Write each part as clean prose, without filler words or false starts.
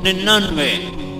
99,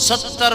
70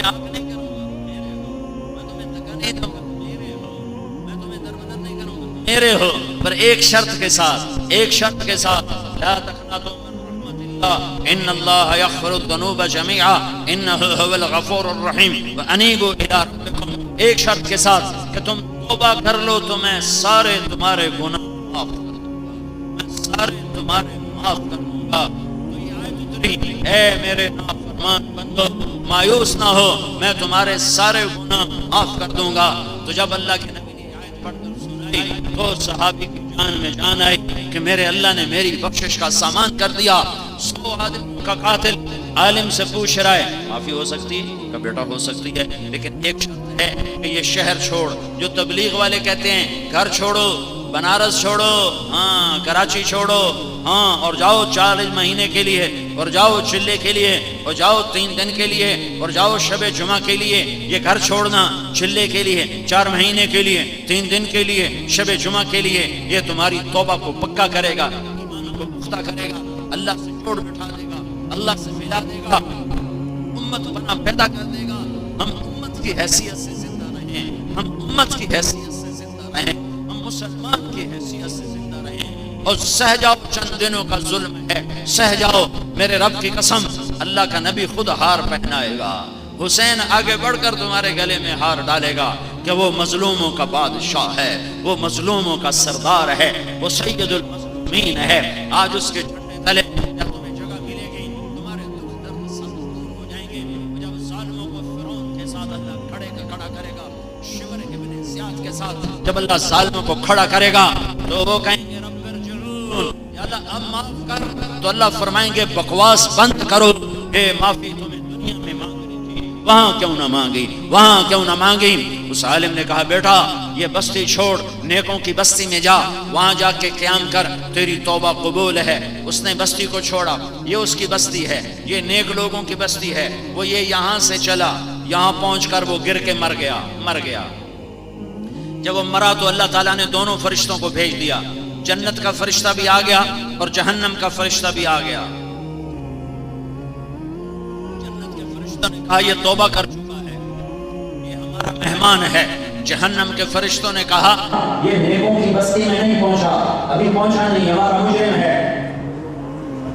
تمہیں آگ نہیں کروں گا، میرے ہو، میں تمہیں دھکا نہیں دوں گا، میرے ہو، میں تمہیں دربدر نہیں کروں گا، میرے ہو، پر ایک شرط کے ساتھ، ایک شرط کے ساتھ، لا تقنطوا من رحمت اللہ ان اللہ یغفر الذنوب جميعا انہ هو الغفور الرحیم وانیبوا الی ربکم، ایک شرط کے ساتھ کہ تم توبہ کر لو تو میں سارے تمہارے گناہ معاف کر دوں گا، میں سارے تمہارے معاف کر دوں گا۔ تو یہ آیت اتری، اے میرے نافرمان بندو مایوس نہ ہو، میں تمہارے سارے گناہ معاف کر دوں گا۔ تو جب اللہ کے نبی نے آیت پڑھ کر سنائی تو صحابی کی جان میں جان آئی کہ میرے اللہ نے میری بخشش کا سامان کر دیا۔ 100 آدم کا قاتل عالم سے پوچھ رہا ہے، معافی ہو سکتی ہے؟ کا بیٹا ہو سکتی ہے، لیکن ایک شرط ہے کہ یہ شہر چھوڑ، جو تبلیغ والے کہتے ہیں گھر چھوڑو، بنارس چھوڑو، ہاں کراچی چھوڑو، ہاں اور جاؤ 4 مہینے کے لیے، اور جاؤ چلے کے لیے، اور جاؤ 3 دن کے لیے، اور جاؤ شب جمعہ کے لیے، یہ گھر چھوڑنا چلے کے لیے، 4 مہینے کے لیے، 3 دن کے لیے، شب جمعہ کے لیے، یہ تمہاری توبہ کو پکا کرے گا، ایمان کو پختہ کرے گا، اللہ سے جوڑ بٹھا دے گا، اللہ سے ملا دے گا، امت بنا پیدا کر دے گا۔ ہم امت کی حیثیت سے زندہ رہیں، ہم امت کی حیثیت سے زندہ رہیں، ہم مسلمان کی حیثیت سے زندہ رہیں، اور سہ جاؤ، چند دنوں کا ظلم ہے، سہ جاؤ، میرے رب کی قسم اللہ کا نبی خود ہار پہنائے گا، حسین آگے بڑھ کر تمہارے گلے میں ہار ڈالے گا کہ وہ مظلوموں کا بادشاہ ہے، وہ مظلوموں کا سردار ہے، وہ سید المظلومین ہے۔ آج اس کے جھنڈے تلے جب تمہیں جگہ ملے گی، تمہارے دکھ درد سب دور ہو جائیں گے، جب ظالموں کو فرعون کے ساتھ اللہ کھڑا کرے گا، شمر ابن زیاد کے ساتھ جب اللہ ظالموں کو کھڑا کرے گا تو وہ کہیں گے رب ارجعون، یا اللہ اب معاف کر، تو اللہ فرمائیں گے بکواس بند کرو، اے معافی تمہیں دنیا میں مانگنی تھی، وہاں کیوں نہ مانگی، وہاں کیوں نہ مانگی۔ اس عالم نے کہا بیٹا یہ بستی چھوڑ، نیکوں کی بستی میں جا، وہاں جا کے قیام کر، تیری توبہ قبول ہے۔ اس نے بستی کو چھوڑا، یہ اس کی بستی ہے، یہ نیک لوگوں کی بستی ہے، وہ یہ یہاں سے چلا، یہاں پہنچ کر وہ گر کے مر گیا۔ جب وہ مرا تو اللہ تعالیٰ نے دونوں فرشتوں کو بھیج دیا، جنت کا فرشتہ بھی آ گیا اور جہنم کا فرشتہ بھی آ گیا۔ جنت کے فرشتہ نے کہا یہ توبہ کر چکا ہے، یہ ہمارا مہمان ہے۔ جہنم کے فرشتوں نے کہا یہ نیکوں کی بستی میں نہیں پہنچا، ابھی پہنچا نہیں، ہمارا مجرم ہے۔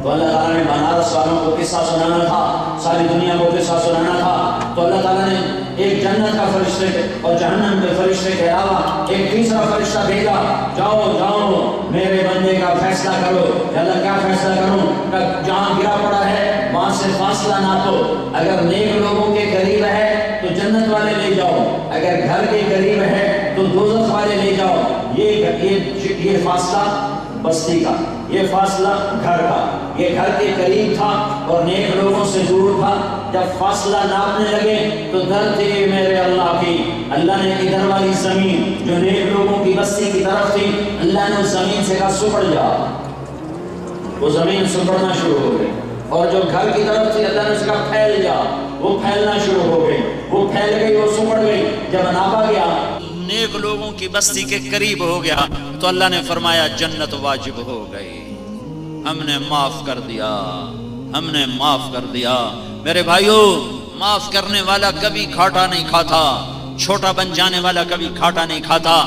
تو اللہ تعالیٰ نے بنارس والوں کو قصہ سنانا تھا، ساری دنیا کو قصہ سنانا تھا، تو اللہ تعالیٰ نے ایک جنت کا فرشتے اور جہنم کے فرشتے کے علاوہ ایک تیسرا فرشتہ بھیجا، جاؤ میرے بندے کا فیصلہ کرو۔ اللہ کیا فیصلہ کروں؟ جہاں گرا پڑا ہے وہاں سے فاصلہ ناپو، اگر نیک لوگوں کے قریب ہے تو جنت والے لے جاؤ، اگر گھر کے قریب ہے تو دوزخ والے لے جاؤ۔ یہ فاصلہ بستی کا، یہ فاصلہ گھر کا، یہ گھر کے قریب تھا اور نیک لوگوں سے دور تھا۔ جب فاصلہ ناپنے لگے تو دھرتی میرے اللہ کی، اللہ نے ادھر والی زمین جو نیک لوگوں کی بستی کی طرف تھی، اللہ نے اس زمین سے کہا سپڑ جا، وہ زمین سپڑنا شروع ہو گئی، اور جو گھر کی طرف تھی اللہ نے اس کا پھیل جا، وہ پھیلنا شروع ہو گئی، وہ پھیل گئی، وہ سپڑ گئی۔ جب ناپا گیا نیک لوگوں کی بستی کے قریب ہو گیا تو اللہ نے فرمایا جنت واجب ہو گئی، ہم نے معاف کر دیا، ہم نے معاف کر دیا۔ میرے بھائیو، معاف کرنے والا کبھی گھاٹا نہیں کھاتا، چھوٹا بن جانے والا کبھی گھاٹا نہیں کھاتا۔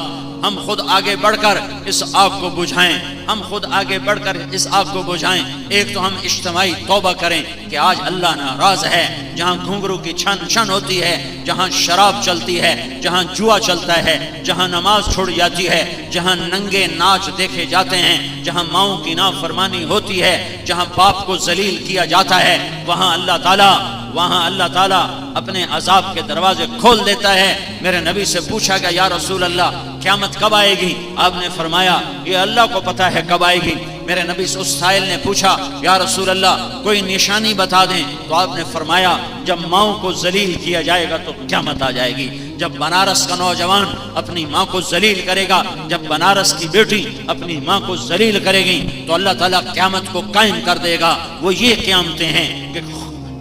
ہم خود آگے بڑھ کر اس آگ کو بجھائیں، ہم خود آگے بڑھ کر اس آگ کو بجھائیں۔ ایک تو ہم اجتماعی توبہ کریں کہ آج اللہ ناراض ہے، جہاں گھنگرو کی چھن ہوتی ہے، جہاں شراب چلتی ہے، جہاں جوا چلتا ہے، جہاں نماز چھوڑ جاتی ہے، جہاں ننگے ناچ دیکھے جاتے ہیں، جہاں ماؤں کی نافرمانی ہوتی ہے، جہاں باپ کو ذلیل کیا جاتا ہے، وہاں اللہ تعالیٰ اپنے عذاب کے دروازے کھول دیتا ہے۔ میرے نبی سے پوچھا گیا یا رسول اللہ قیامت کب آئے گی؟ آپ نے فرمایا یہ اللہ کو پتا ہے کب آئے گی۔ میرے نبی سے اس سائل نے پوچھا یا رسول اللہ کوئی نشانی بتا دیں، تو آپ نے فرمایا جب ماؤں کو ذلیل کیا جائے گا تو قیامت آ جائے گی۔ جب بنارس کا نوجوان اپنی ماں کو ذلیل کرے گا، جب بنارس کی بیٹی اپنی ماں کو ذلیل کرے گی تو اللہ تعالیٰ قیامت کو قائم کر دے گا۔ وہ یہ قیامتیں ہیں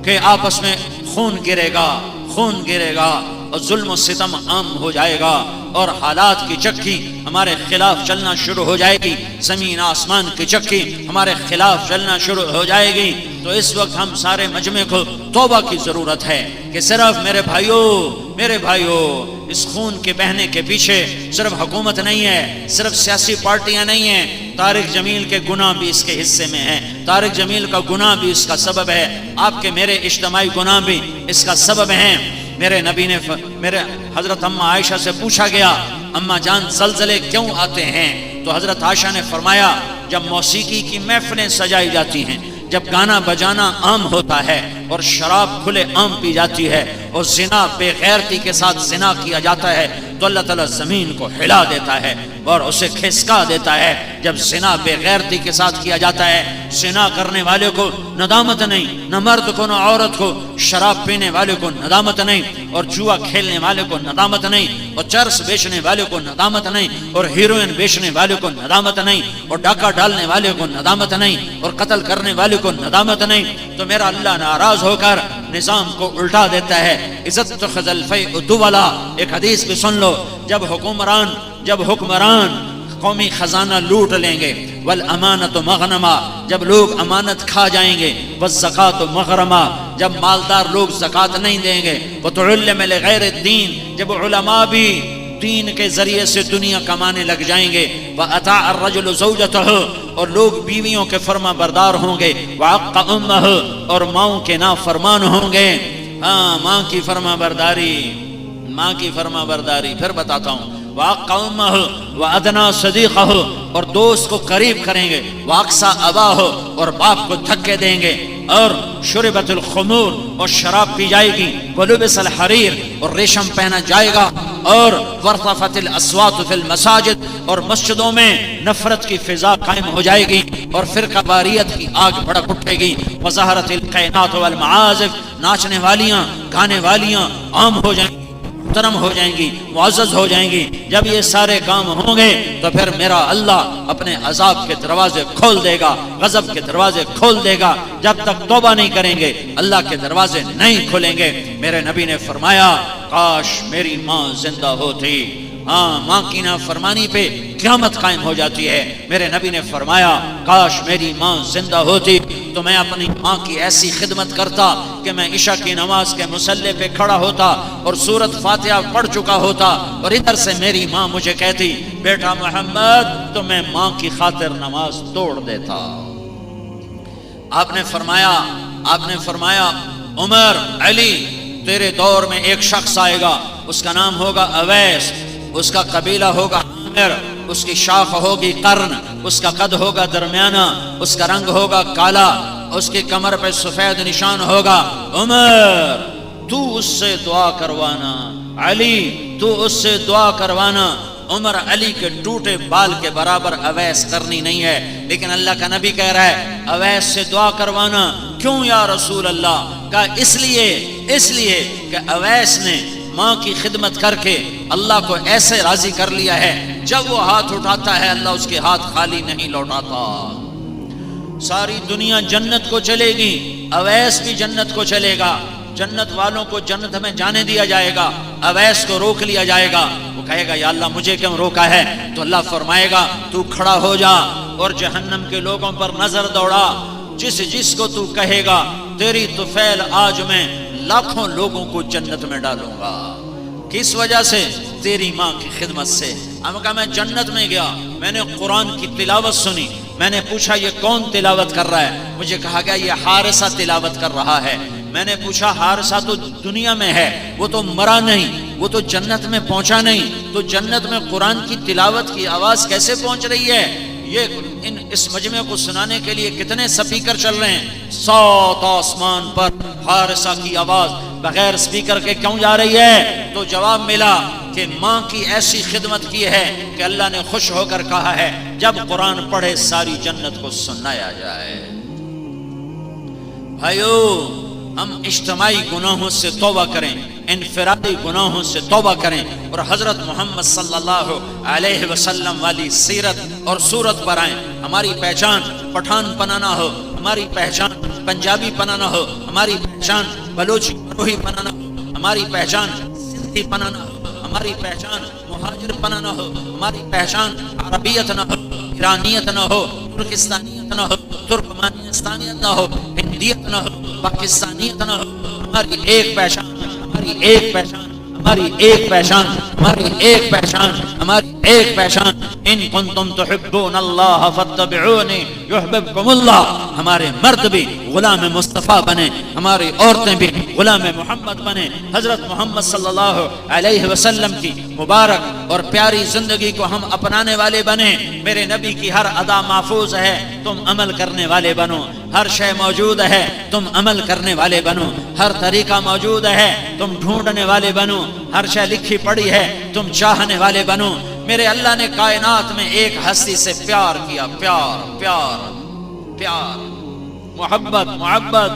کہ آپس میں خون گرے گا، اور ظلم و ستم عام ہو جائے گا اور حالات کی چکی ہمارے خلاف چلنا شروع ہو جائے گی، زمین آسمان کی چکی ہمارے خلاف چلنا شروع ہو جائے گی، تو اس وقت ہم سارے مجمع کو توبہ کی ضرورت ہے کہ صرف میرے بھائیوں اس خون کے بہنے کے پیچھے صرف حکومت نہیں ہے، صرف سیاسی پارٹیاں نہیں ہیں، طارق جمیل کے گناہ بھی اس کے حصے میں ہیں، طارق جمیل کا گناہ بھی اس کا سبب ہے، آپ کے میرے اجتماعی گناہ بھی اس کا سبب ہیں۔ میرے نبی نے میرے حضرت اماں عائشہ سے پوچھا گیا، اماں جان زلزلے کیوں آتے ہیں؟ تو حضرت عائشہ نے فرمایا جب موسیقی کی محفلیں سجائی جاتی ہیں، جب گانا بجانا عام ہوتا ہے اور شراب کھلے عام پی جاتی ہے اور زنا بے غیرتی کے ساتھ زنا کیا جاتا ہے، تو اللہ تعالیٰ زمین کو ہلا دیتا ہے اور اسے کھسکا دیتا ہے۔ جب زنا بے غیرتی کے ساتھ کیا جاتا ہے، زنا کرنے والے کو ندامت نہیں، نہ مرد کو نہ عورت کو، شراب پینے والے کو ندامت نہیں، اور جوا کھیلنے والے کو ندامت نہیں، اور چرس بیچنے والے کو ندامت نہیں، اور ہیروئن بیچنے والے کو ندامت نہیں، اور ڈاکہ ڈالنے والے کو ندامت نہیں، اور قتل کرنے والے کو ندامت نہیں، تو میرا اللہ ناراض ہو کر نظام کو الٹا دیتا ہے۔ عزت تخذ الفیء دولا، ایک حدیث بھی سن لو، جب حکمران قومی خزانہ لوٹ لیں گے، والامانۃ مغنما، جب لوگ امانت کھا جائیں گے، والزکاۃ مغرما، جب مالدار لوگ زکوٰۃ نہیں دیں گے، وتعلم لغیر الدین، جب علماء بھی دین کے ذریعے سے دنیا کمانے لگ جائیں گے، وَأَطَاعَ الرَّجُلُ زَوْجَتَهُ، اور لوگ بیویوں کے فرما بردار ہوں گے، وَعَقَّ أُمَّهُ، اور ماؤں کے نافرمان ہوں گے۔ ہاں، ماں کی فرما برداری، پھر بتاتا ہوں، وَعَقَّ أُمَّهُ وَأَدْنَىٰ صَدِيقَهُ، اور دوست کو قریب کریں گے، وَأَقْصَىٰ أَبَاهُ، اور باپ کو دھکے دیں گے، اور شربت الخمور، اور شراب پی جائے گی، وَلُبِسَ الْحَرِيرُ، اور ریشم پہنا جائے گا، اور وَارْتَفَعَتِ الْأَصْوَاتُ فِي الْمَسَاجِدِ، اور مسجدوں میں نفرت کی فضا قائم ہو جائے گی، اور فرقہ واریت کی آگ بھڑک اٹھے گی، وَظَهَرَتِ الْقَيْنَاتُ وَالْمَعَازِفُ، ناچنے والیاں گانے والیاں عام ہو جائیں گی، محترم ہو جائیں گی، معزز ہو جائیں گی۔ جب یہ سارے کام ہوں گے تو پھر میرا اللہ اپنے عذاب کے دروازے کھول دے گا، غضب کے دروازے کھول دے گا۔ جب تک توبہ نہیں کریں گے اللہ کے دروازے نہیں کھلیں گے۔ میرے نبی نے فرمایا کاش میری ماں زندہ ہوتی۔ ہاں، ماں کی نافرمانی پہ قیامت قائم ہو جاتی ہے۔ میرے نبی نے فرمایا کاش میری ماں زندہ ہوتی تو میں اپنی ماں کی ایسی خدمت کرتا کہ میں عشاء کی نماز کے مصلی پہ کھڑا ہوتا اور سورۃ فاتحہ پڑھ چکا ہوتا، اور ادھر سے میری ماں مجھے کہتی بیٹا محمد، تو میں ماں کی خاطر نماز توڑ دیتا۔ آپ نے فرمایا عمر، علی، تیرے دور میں ایک شخص آئے گا، اس کا نام ہوگا اویس، اس کا قبیلہ ہوگا عامر، اس کی شاخ ہوگی قرن، اس کا قد ہوگا درمیانہ، اس کا رنگ ہوگا کالا، اس کی کمر پہ سفید نشان ہوگا۔ عمر، تو اس سے دعا کروانا، علی تو اس سے دعا کروانا۔ عمر علی کے ٹوٹے بال کے برابر اویس کرنی نہیں ہے، لیکن اللہ کا نبی کہہ رہا ہے اویس سے دعا کروانا۔ کیوں یا رسول اللہ؟ کہا اس لیے کہ اویس نے ماں کی خدمت کر کے اللہ کو ایسے راضی کر لیا ہے، جب وہ ہاتھ اٹھاتا ہے اللہ اس کے ہاتھ خالی نہیں لوٹاتا۔ ساری دنیا جنت کو چلے گی، اویس بھی جنت کو چلے گا، جنت والوں کو جنت میں جانے دیا جائے گا، اویس کو روک لیا جائے گا۔ وہ کہے گا یا اللہ مجھے کیوں روکا ہے؟ تو اللہ فرمائے گا تو کھڑا ہو جا اور جہنم کے لوگوں پر نظر دوڑا، جس کو تو کہے گا تیری طفیل آج میں لاکھوں لوگوں کو جنت میں ڈالوں گا۔ کس وجہ سے؟ تیری ماں کی خدمت سے۔ ہم کہا میں جنت میں گیا، میں نے قرآن کی تلاوت سنی، میں نے پوچھا یہ کون تلاوت کر رہا ہے؟ مجھے کہا گیا یہ حارثہ تلاوت کر رہا ہے۔ میں نے پوچھا حارثہ تو دنیا میں ہے، وہ تو مرا نہیں، وہ تو جنت میں پہنچا نہیں، تو جنت میں قرآن کی تلاوت کی آواز کیسے پہنچ رہی ہے؟ اس مجمع کو سنانے کے لیے کتنے سپیکر چل رہے ہیں؟ 7 آسمان پر حارثہ کی آواز بغیر سپیکر کے کیوں جا رہی ہے؟ تو جواب ملا کہ ماں کی ایسی خدمت کی ہے کہ اللہ نے خوش ہو کر کہا ہے جب قرآن پڑھے ساری جنت کو سنایا جائے۔ بھائیو، ہم اجتماعی گناہوں سے توبہ کریں، انفرادی گناہوں سے توبہ کریں، اور حضرت محمد صلی اللہ علیہ وسلم والی سیرت اور صورت پر آئیں۔ ہماری پہچان پٹھان پنا نہ ہو، ہماری پہچان پنجابی پنا نہ ہو، ہماری پہچان بلوچی بروہی پنا نہ ہو، ہماری پہچان مکی پناہ نہ ہو، ہماری پہچان مہاجر پناہ نہ ہو، ہماری پہچان عربیت نہ ہو، ایرانیت نہ ہو، ترکستانیت نہ ہو، ترکمانستانیت نہ ہو، ہندیت نہ ہو، پاکستانیت نہ ہو، ہماری ایک پہچان، ہماری ایک پہچان، ہماری ایک پہچان، ہماری ایک پہچان، ہماری ایک پہچان، ان کنتم تحبون اللہ فاتبعونی یحببکم اللہ۔ ہمارے مرد بھی غلام مصطفیٰ بنے، ہماری عورتیں بھی غلام محمد بنے، حضرت محمد صلی اللہ علیہ وسلم کی مبارک اور پیاری زندگی کو ہم اپنانے والے بنے۔ میرے نبی کی ہر ادا محفوظ ہے، تم عمل کرنے والے بنو، ہر شے موجود ہے، تم عمل کرنے والے بنو، ہر طریقہ موجود ہے، تم ڈھونڈنے والے بنو، ہر شے لکھی پڑی ہے، تم چاہنے والے بنو۔ میرے اللہ نے کائنات میں ایک ہستی سے پیار کیا، پیار پیار پیار، محبت محبت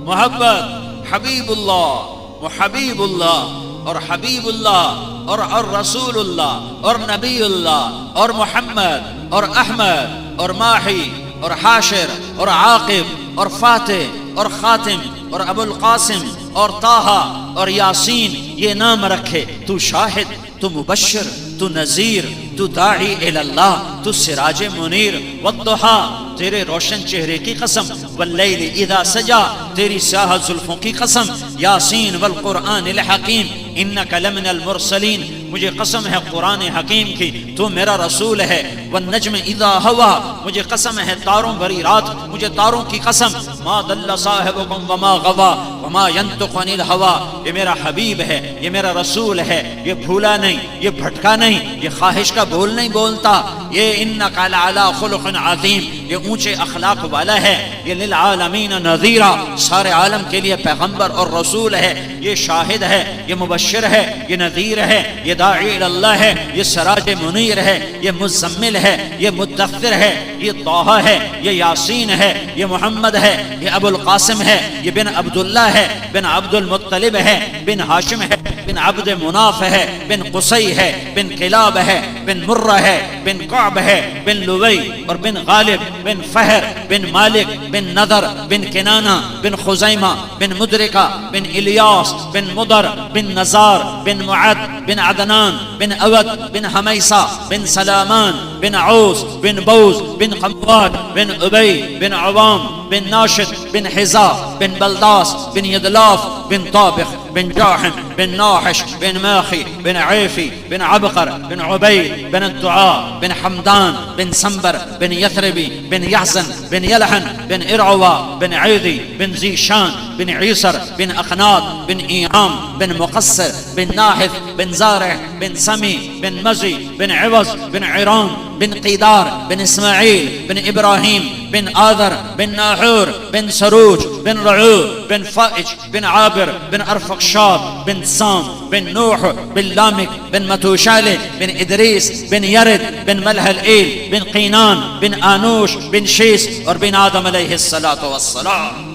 محبت، حبیب اللہ و حبیب اللہ اور حبیب اللہ اور رسول اللہ اور نبی اللہ اور محمد اور احمد اور ماہی اور حاشر اور عاقب اور فاتح اور خاتم اور ابو القاسم اور طٰہٰ اور یاسین، یہ نام رکھے۔ تو شاہد، تو مبشر، تو نذیر، تو داعی الی اللہ، تو سراج منیر، والضحیٰ تیرے روشن چہرے کی قسم، واللیل اذا سجا تیری سیاہ زلفوں کی قسم، یاسین والقرآن الحکیم انک لمن المرسلین، مجھے قسم ہے قرآن حکیم کی تو میرا رسول ہے، والنجم اذا ہوا مجھے قسم ہے تاروں بھری رات، مجھے تاروں کی قسم، ما ضل صاحبکم وما غوا وما ينطق عن الهوى، یہ میرا حبیب ہے، یہ میرا رسول ہے، یہ بھولا نہیں، یہ بھٹکا نہیں، یہ خواہش کا بول نہیں بولتا، یہ انک لعلی خلق عظیم، یہ اونچے اخلاق والا ہے، یہ للعالمین نذیرا، سارے عالم کے لیے پیغمبر اور رسول ہے، یہ شاہد ہے، یہ مبشر ہے، یہ نذیر ہے، یہ داعی اللہ ہے، یہ سراج منیر ہے، یہ مزمل ہے، یہ مدثر ہے، یہ طٰہٰ ہے، یہ یاسین ہے، یہ محمد ہے، یہ ابو القاسم ہے، یہ بن عبداللہ ہے، بن عبد المطلب ہے، بن ہاشم ہے، بن عبد مناف ہے، بن قصی ہے، بن کلاب ہے، بن مرہ ہے، بن کعب ہے، بن لوی اور بن غالب، بن فہر، بن مالک، بن نضر، بن کنانہ، بن خزیمہ، بن مدرکہ، بن الیاس، بن مدر، بن نزار، بن معد، بن عدنان، بن اود، بن حمیسہ، بن سلامان، بن عوس، بن بوز، بن قمواد، بن ابی، بن عوام، بن ناشد، بن حزا، بن بلداس، بن یدلاف، بن طابخ، بن جاحم، بن ناحش، بن ماخي، بن عيفي، بن عبقر، بن عبيد، بن الدعاء، بن حمدان، بن سنبر، بن يثربي، بن يحزن، بن يلحن، بن إرعوى، بن عيدي، بن زيشان، بن عيسر، بن أخناد، بن إيعام، بن مقصر، بن ناحث، بن زارع، بن سمي، بن مزي، بن عوز، بن عيران، بن قيدار، بن إسماعيل، بن إبراهيم، بن آذر، بن ناحور، بن سروج، بن رعو، بن فائج، بن عابر، بن أرفقشاد، بن سام، بن نوح، بن لامك، بن متوشالة، بن إدريس، بن يرد، بن ملهلئيل، بن قينان، بن آنوش، بن شيس اور بن آدم علیہ الصلاة والسلام۔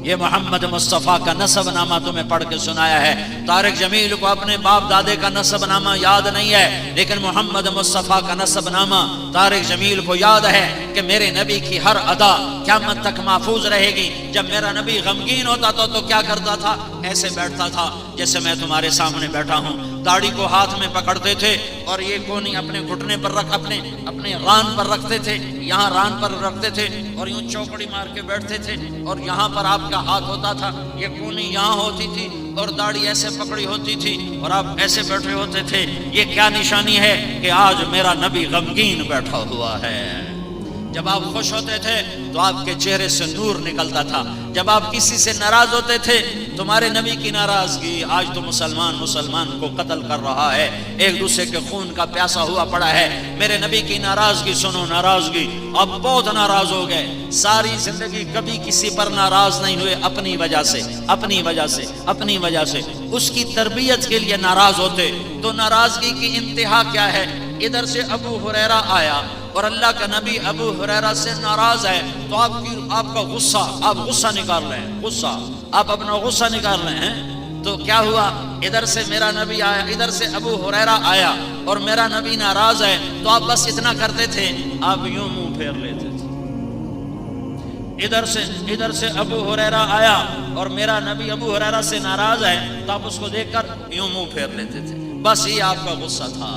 یہ محمد مصطفیٰ کا نسب نامہ تمہیں پڑھ کے سنایا ہے۔ طارق جمیل کو اپنے باپ دادے کا نسب نامہ یاد نہیں ہے، لیکن محمد مصطفیٰ کا نسب نامہ طارق جمیل کو یاد ہے کہ میرے نبی کی ہر ادا قیامت تک محفوظ رہے گی۔ جب میرا نبی غمگین ہوتا تھا تو کیا کرتا تھا؟ ایسے بیٹھتا تھا جیسے میں تمہارے سامنے بیٹھا ہوں، داڑھی کو ہاتھ میں پکڑتے تھے اور یہ کونی اپنے گھٹنے پر رکھ اپنے ران پر رکھتے تھے، یہاں ران پر رکھتے تھے اور یوں چوکڑی مار کے بیٹھتے تھے، اور یہاں پر آپ کا ہاتھ ہوتا تھا، یہ کونی یہاں ہوتی تھی اور داڑھی ایسے پکڑی ہوتی تھی اور آپ ایسے بیٹھے ہوتے تھے۔ یہ کیا نشانی ہے کہ آج میرا نبی غمگین بیٹھا ہوا ہے۔ جب آپ خوش ہوتے تھے تو آپ کے چہرے سے نور نکلتا تھا، جب آپ کسی سے ناراض ہوتے تھے تمہارے نبی کی ناراضگی، آج تو مسلمان کو قتل کر رہا ہے، ایک دوسرے کے خون کا پیاسا ہوا پڑا ہے۔ میرے نبی کی ناراضگی سنو، ناراضگی اب بہت ناراض ہو گئے، ساری زندگی کبھی کسی پر ناراض نہیں ہوئے، اپنی وجہ سے اس کی تربیت کے لیے ناراض ہوتے۔ تو ناراضگی کی انتہا کیا ہے؟ ادھر سے ابو ہریرہ آیا اور اللہ کا نبی ابو ہریرہ سے ناراض ہے، تو آپ کا غصہ، آپ غصہ نکال رہے ہیں، آپ اپنا غصہ نکال رہے ہیں۔ تو کیا ہوا؟ ادھر سے میرا نبی آیا، ادھر سے ابو ہریرہ آیا اور میرا نبی ناراض ہے، تو آپ بس اتنا کرتے تھے، آپ یوں منہ پھیر لیتے تھے۔ ادھر سے ابو ہریرہ آیا اور میرا نبی ابو ہریرہ سے ناراض ہے تو آپ اس کو دیکھ کر یوں منہ پھیر لیتے تھے. بس یہ آپ کا غصہ تھا،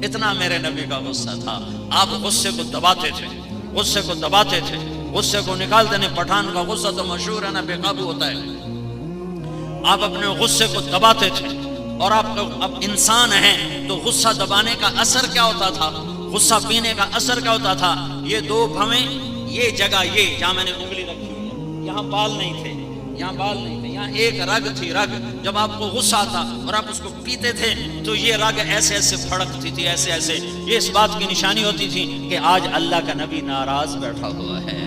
اتنا میرے نبی کا غصہ تھا. آپ غصے کو دباتے تھے، غصے کو دباتے تھے، غصے کو نکالتے نہیں. پٹھان کا غصہ تو مشہور ہے نا، بے قابو ہوتا ہے. آپ اپنے غصے کو دباتے تھے. اور آپ انسان ہیں تو غصہ دبانے کا اثر کیا ہوتا تھا، غصہ پینے کا اثر کیا ہوتا تھا. یہ دو بھویں، یہ جگہ، یہ جہاں میں نے انگلی رکھی ہوئی ہے، یہاں بال نہیں تھے، یہاں بال نہیں تھے، یہاں ایک رگ تھی. رگ جب آپ کو غصہ آتا اور آپ اس کو پیتے تھے تو یہ رگ ایسے ایسے پھڑکتی تھی، ایسے ایسے. یہ اس بات کی نشانی ہوتی تھی کہ آج اللہ کا نبی ناراض بیٹھا ہوا ہے.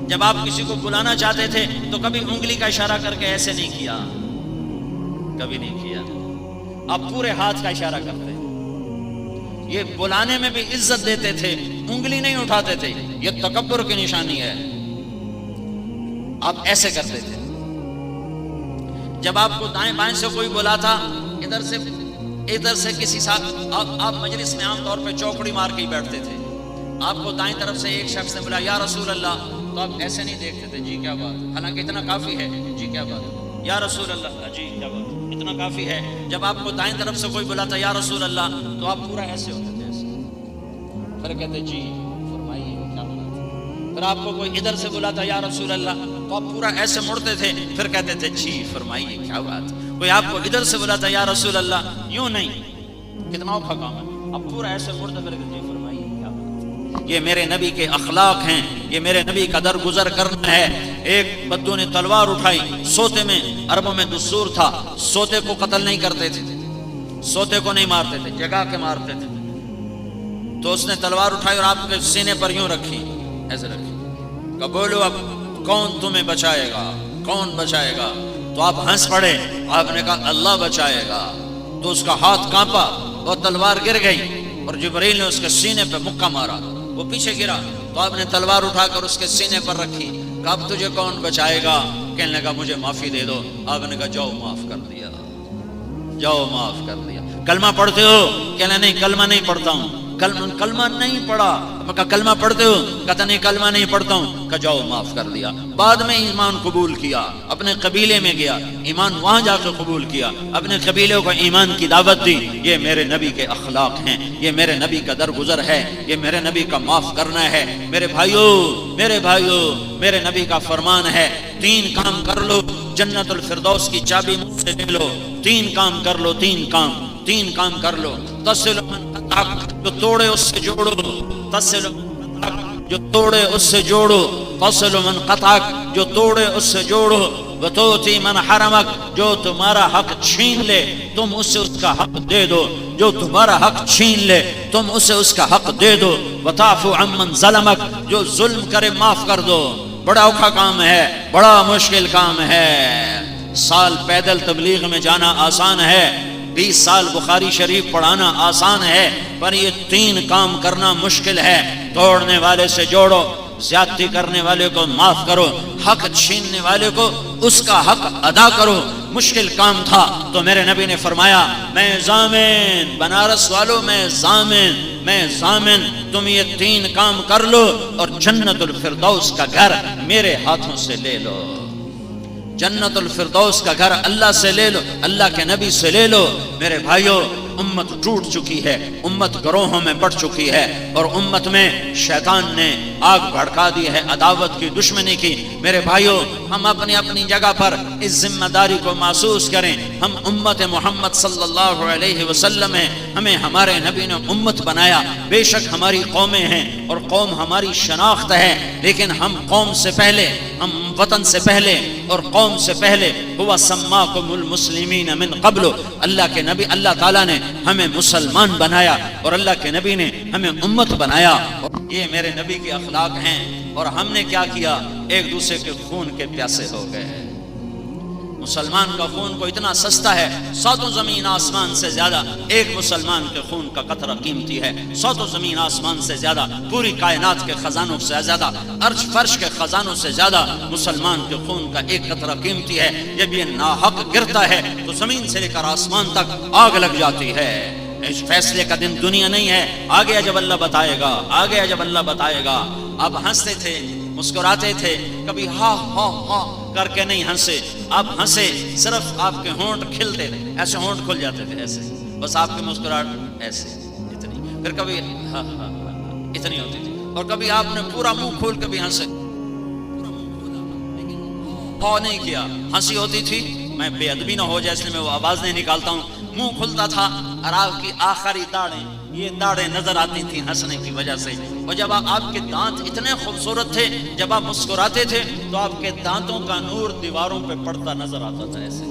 جب آپ کسی کو بلانا چاہتے تھے تو کبھی انگلی کا اشارہ کر کے ایسے نہیں کیا، کبھی نہیں کیا. آپ پورے ہاتھ کا اشارہ کرتے. یہ بلانے میں بھی عزت دیتے تھے، انگلی نہیں اٹھاتے تھے. یہ تکبر کی نشانی ہے. آپ ایسے کرتے تھے. جب آپ کو دائیں بائیں سے کوئی بلاتا، ادھر سے کسی ساتھ، آپ مجلس میں عام طور پہ چوکڑی مار کے ہی بیٹھتے تھے. آپ کو دائیں طرف سے ایک شخص نے بولا یا رسول اللہ، تو آپ ایسے نہیں دیکھتے تھے جی کیا بات، حالانکہ اتنا کافی ہے، جی کیا بات، یا رسول اللہ، جی کیا بات، اتنا کافی ہے. جب آپ کو دائیں طرف سے کوئی بلاتا یا رسول اللہ، تو آپ پورا ایسے ہوتے تھے، ایسے. پھر کہتے جی فرمائیے کیا بات. پھر آپ کو کوئی ادھر سے بلاتا یا رسول اللہ، تو آپ پورا ایسے مڑتے تھے. پھر کہتے تھے جی فرمائیے کیا بات. کوئی آپ کو ادھر سے بلاتا یا رسول اللہ، یوں نہیں، کتنا اوکھا کام ہے. آپ پورا ایسے مڑتے پھر کہتے جی فرمائیے کیا بات. یہ میرے نبی کے اخلاق ہیں، یہ میرے نبی کا درگزر کرنا ہے. ایک بدو نے تلوار اٹھائی سوتے میں. عربوں میں دستور تھا، سوتے کو قتل نہیں کرتے تھے، سوتے کو نہیں مارتے تھے، جگہ کے مارتے تھے. تو اس نے تلوار اٹھائی اور آپ کے سینے پر یوں رکھی، ایسے رکھی. کہ بولو اب کون تمہیں بچائے گا، کون بچائے گا. تو آپ ہنس پڑے. آپ نے کہا اللہ بچائے گا. تو اس کا ہاتھ کانپا اور تلوار گر گئی اور جبرائیل نے اس کے سینے پہ مکہ مارا، وہ پیچھے گرا. تو آپ نے تلوار اٹھا کر اس کے سینے پر رکھی. کہ اب تجھے کون بچائے گا. کہنے لگا مجھے معافی دے دو. آپ نے کہا جاؤ معاف کر دیا، جاؤ معاف کر دیا. کلمہ پڑھتے ہو؟ کہنے نہیں کلمہ نہیں پڑھتا ہوں. کلمہ نہیں پڑھا. میں کہا کلمہ پڑھتے ہو؟ کہتا نہیں کلمہ نہیں پڑھتا ہوں. کہ جاؤ معاف کر دیا. بعد میں ایمان قبول کیا، اپنے قبیلے میں گیا، ایمان وہاں جا کے قبول کیا، اپنے قبیلے کو ایمان کی دعوت دی. یہ میرے نبی کے اخلاق ہیں، یہ میرے نبی کا درگزر ہے، یہ میرے نبی کا معاف کرنا ہے. میرے بھائیو، میرے بھائیو، میرے نبی کا فرمان ہے 3 کام کر لو، جنت الفردوس کی چابی مجھ سے لے لو. 3 کام کر لو، 3 کام کر لو. تصل من قطعک، جو توڑے اس سے جوڑو. تصل من قطعک، جو توڑے اس سے جوڑو. تصل من قطعک، جو توڑے اس سے جوڑو. وتؤتی من حرمک، جو تمہارا حق چھین لے تم اسے اس کا حق دے دو. جو تمہارا حق چھین لے تم اسے اس کا حق دے دو. وتعفو عمن ظلمک، جو ظلم کرے معاف کر دو. بڑا اوکھا کام ہے، بڑا مشکل کام ہے. سال پیدل تبلیغ میں جانا آسان ہے، 20 سال بخاری شریف پڑھانا آسان ہے، پر یہ 3 کام کرنا مشکل ہے. توڑنے والے سے جوڑو، زیادتی کرنے والے کو معاف کرو، حق چھیننے والے کو اس کا حق ادا کرو. مشکل کام تھا تو میرے نبی نے فرمایا میں ضامن، بنارس والوں میں ضامن، تم یہ 3 کام کر لو اور جنت الفردوس کا گھر میرے ہاتھوں سے لے لو. جنت الفردوس کا گھر اللہ سے لے لو، اللہ کے نبی سے لے لو. میرے بھائیو، امت ٹوٹ چکی ہے، امت گروہوں میں بٹ چکی ہے، اور امت میں شیطان نے آگ بھڑکا دی ہے عداوت کی، دشمنی کی. میرے بھائیو، ہم اپنی اپنی جگہ پر اس ذمہ داری کو محسوس کریں. ہم امت محمد صلی اللہ علیہ وسلم ہیں، ہمیں ہمارے نبی نے امت بنایا. بے شک ہماری قومیں ہیں اور قوم ہماری شناخت ہے، لیکن ہم قوم سے پہلے، ہم وطن سے پہلے اور قوم سے پہلے ہوا سماکم المسلمین من قبل. اللہ کے نبی، اللہ تعالیٰ نے ہمیں مسلمان بنایا اور اللہ کے نبی نے ہمیں امت بنایا. یہ میرے نبی کے اخلاق ہیں. اور ہم نے کیا کیا؟ ایک دوسرے کے خون کے پیاسے ہو گئے. مسلمان کا خون کو اتنا سستا ہے، 7 زمین آسمان سے زیادہ ایک مسلمان کے خون کا قطرہ قیمتی ہے. 7 زمین آسمان سے زیادہ، پوری کائنات کے خزانوں سے زیادہ، عرش فرش کے خزانوں سے زیادہ مسلمان کے خون کا ایک قطرہ قیمتی ہے. جب یہ ناحق گرتا ہے تو زمین سے لے کر آسمان تک آگ لگ جاتی ہے. اس فیصلے کا دن دنیا نہیں ہے، آگے جب اللہ بتائے گا، آگے جب اللہ بتائے گا. آپ ہنستے تھے مسکراتے تھے، کبھی ہا ہا ہا کر کے نہیں ہنسے. آپ ہنسے صرف آپ کے ہونٹ کھلتے تھے، ایسے ہونٹ کھل جاتے تھے ایسے، بس آپ کی مسکراہٹ ایسے اتنی. پھر کبھی ہا ہا اتنی ہوتی تھی، اور کبھی آپ نے پورا منہ کھول کے بھی ہنسے، ہا نہیں کیا. ہنسی ہوتی تھی، میں بے ادبی نہ ہو جائے اس لیے میں وہ آواز نہیں نکالتا ہوں. منہ کھلتا تھا اور آپ کی آخری داڑیں، یہ داڑیں نظر آتی تھیں ہنسنے کی وجہ سے. اور جب آپ کے دانت اتنے خوبصورت تھے، جب آپ مسکراتے تھے تو آپ کے دانتوں کا نور دیواروں پہ پڑتا نظر آتا تھا ایسے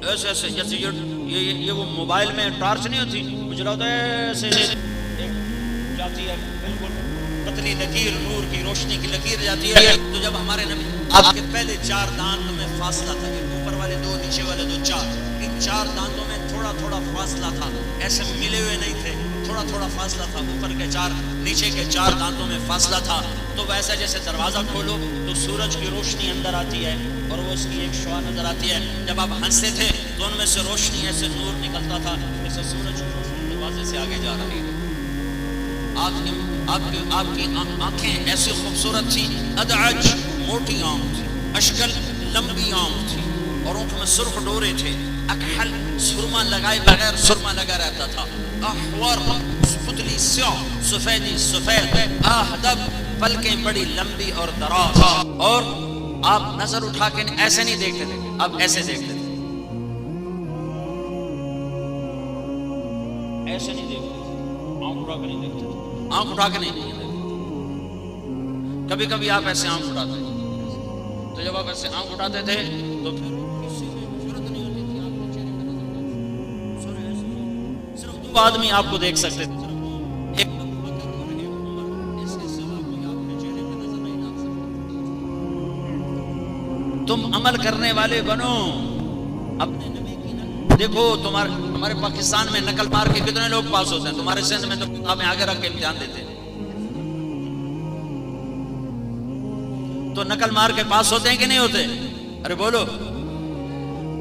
ایسے ایسے. جیسے یہ وہ موبائل میں ٹارچ نہیں ہوتی، مجھے لگتا ہے ایسے جاتی ہے بالکل پتلی لکیر، نور کی روشنی کی لکیر جاتی ہے. تو جب ہمارے نبی آپ کے پہلے 4 دانت میں فاصلہ تھا، اوپر والے 2 نیچے والے 2 4، ان 4 دانتوں میں تھوڑا تھوڑا فاصلہ تھا، ایسے ملے ہوئے نہیں تھے، تھوڑا تھوڑا فاصلہ تھا. اوپر کے 4 نیچے کے 4 دانتوں میں فاصلہ تھا. تو ویسا جیسے دروازہ کھولو تو سورج کی روشنی اندر آتی ہے اور وہ اس کی ایک شعاع نظر آتی ہے. جب آپ ہنستے تھے تو ان میں سے روشنی ایسے نور نکلتا تھا جیسے سورج کی روشنی دروازے سے آگے جا رہی ہے. آپ کی آنکھیں ایسی خوبصورت تھی، ادعج موٹی آنکھ تھی، اشکل لمبی آنکھ تھی، اور آنکھ میں سرخ ڈورے تھے. اکحل سرما لگائے بغیر سرما لگا رہتا تھا. احور پتلی سیاہ، سفیدی سفید، اہدب پلکیں بڑی لمبی اور دراز. اور آپ نظر اٹھا کے ایسے نہیں دیکھتے تھے، آپ ایسے دیکھتے تھے، ایسے نہیں دیکھتے تھے، آنکھ اٹھا کے نہیں دیکھتے تھے، آنکھ اٹھا کے نہیں دیکھتے. کبھی کبھی آپ ایسے آنکھ اٹھاتے تھے، تو جب آپ ایسے آنکھ اٹھاتے تھے تو پھر کسی سے ضرورت نہیں ہوتی تھی آپ کے چہرے پہ نظر آتے. صرف 2 آدمی آپ کو دیکھ سکتے تھے، ایک ابو بکر اور ایک عمر. اس کے سوا کوئی آپ کے چہرے پہ نظر نہیں آ سکتا. تم عمل کرنے والے بنو اپنے نبی کی نقل. دیکھو ہمارے پاکستان میں نقل مار کے کتنے لوگ پاس ہوتے ہیں، تمہارے سندھ میں تو کتابیں آگے رکھ کے امتحان دیتے ہیں. تو نقل مار کے پاس ہوتے ہیں کہ نہیں ہوتے؟ ارے بولو.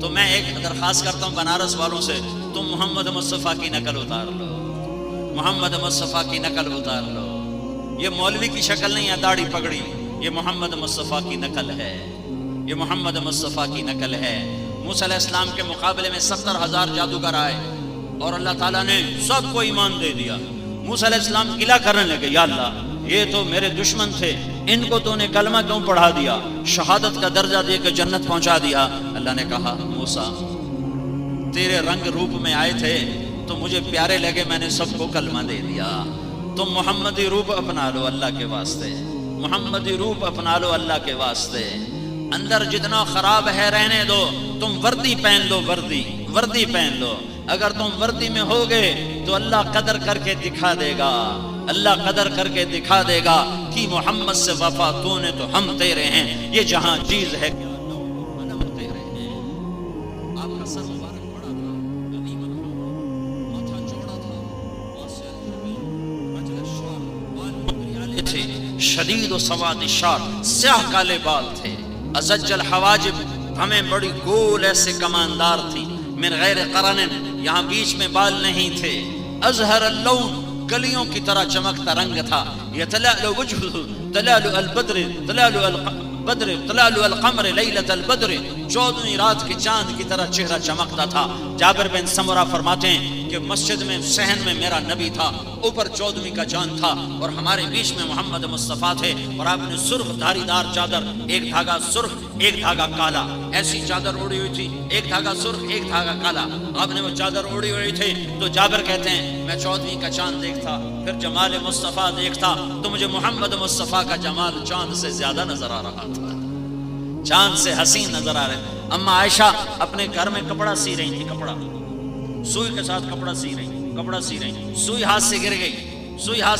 تو میں ایک درخواست کرتا ہوں بنارس والوں سے، تم محمد مصطفیٰ کی نقل اتار لو، محمد مصطفیٰ کی نقل اتار لو. یہ مولوی کی شکل نہیں ہے داڑھی پگڑی، یہ محمد مصطفیٰ کی نقل ہے، یہ محمد مصطفیٰ کی نقل ہے. موسیٰ علیہ السلام کے مقابلے میں 70,000 جادوگر آئے اور اللہ تعالیٰ نے سب کو ایمان دے دیا. موسیٰ علیہ السلام گلہ کرنے لگے، یا اللہ یہ تو میرے دشمن تھے، ان کو تو نے کلمہ کیوں پڑھا دیا، شہادت کا درجہ دے کے جنت پہنچا دیا. اللہ نے کہا موسیٰ تیرے رنگ روپ میں آئے تھے تو مجھے پیارے لگے، میں نے سب کو کلمہ دے دیا. تم محمدی روپ اپنا لو اللہ کے واسطے، محمدی روپ اپنا لو اللہ کے واسطے. اندر جتنا خراب ہے رہنے دو، تم وردی پہن لو، وردی پہن لو. اگر تم وردی میں ہوگے تو اللہ قدر کر کے دکھا دے گا، اللہ قدر کر کے دکھا دے گا کہ محمد سے وفا تو نے تو ہم تیرے ہیں. یہ جہاں چیز ہے ہم تیرے ہیں. آپ کا سر مبارک بڑا تھا، غنیمت تھا، ماتھا چوڑا تھا، واسع الجبین، رجل الشعر، بال بریالے تھے، شدید و سواد الشعر، سیاہ کالے بال تھے. ازج الحواجب، ہمیں بڑی گول ایسے کماندار تھی. من غیر قرن، یہاں بیچ میں بال نہیں تھے. ازہر اللون، کلیوں کی طرح چمکتا رنگ تھا. یتلألؤ وجهه تلألؤ البدر، تلألؤ البدر، تلألؤ القمر لیلۃ البدر، 14ویں رات کے چاند کی طرح چہرہ چمکتا تھا. جابر بن سمرہ فرماتے ہیں کہ مسجد میں صحن میں میرا نبی تھا، اوپر 14ویں کا چاند تھا اور ہمارے بیچ میں محمد مصطفیٰ تھے. اور آپ نے سرخ دھاری دار چادر، ایک دھاگا سرخ ایک دھاگا کالا، ایسی چادر اوڑی ہوئی تھی، ایک دھاگا سرخ ایک دھاگا کالا. آپ نے وہ چادر اوڑی ہوئی تھی. تو جابر کہتے ہیں میں 14ویں کا چاند دیکھتا، پھر جمال مصطفیٰ دیکھتا تو مجھے محمد مصطفیٰ کا جمال چاند سے زیادہ نظر آ رہا تھا، چاند سے حسین نظر آ رہے. اما عائشہ اپنے گھر میں کپڑا سی رہی تھی، کپڑا سوئی کے ساتھ کپڑا سی رہی، سوئی ہاتھ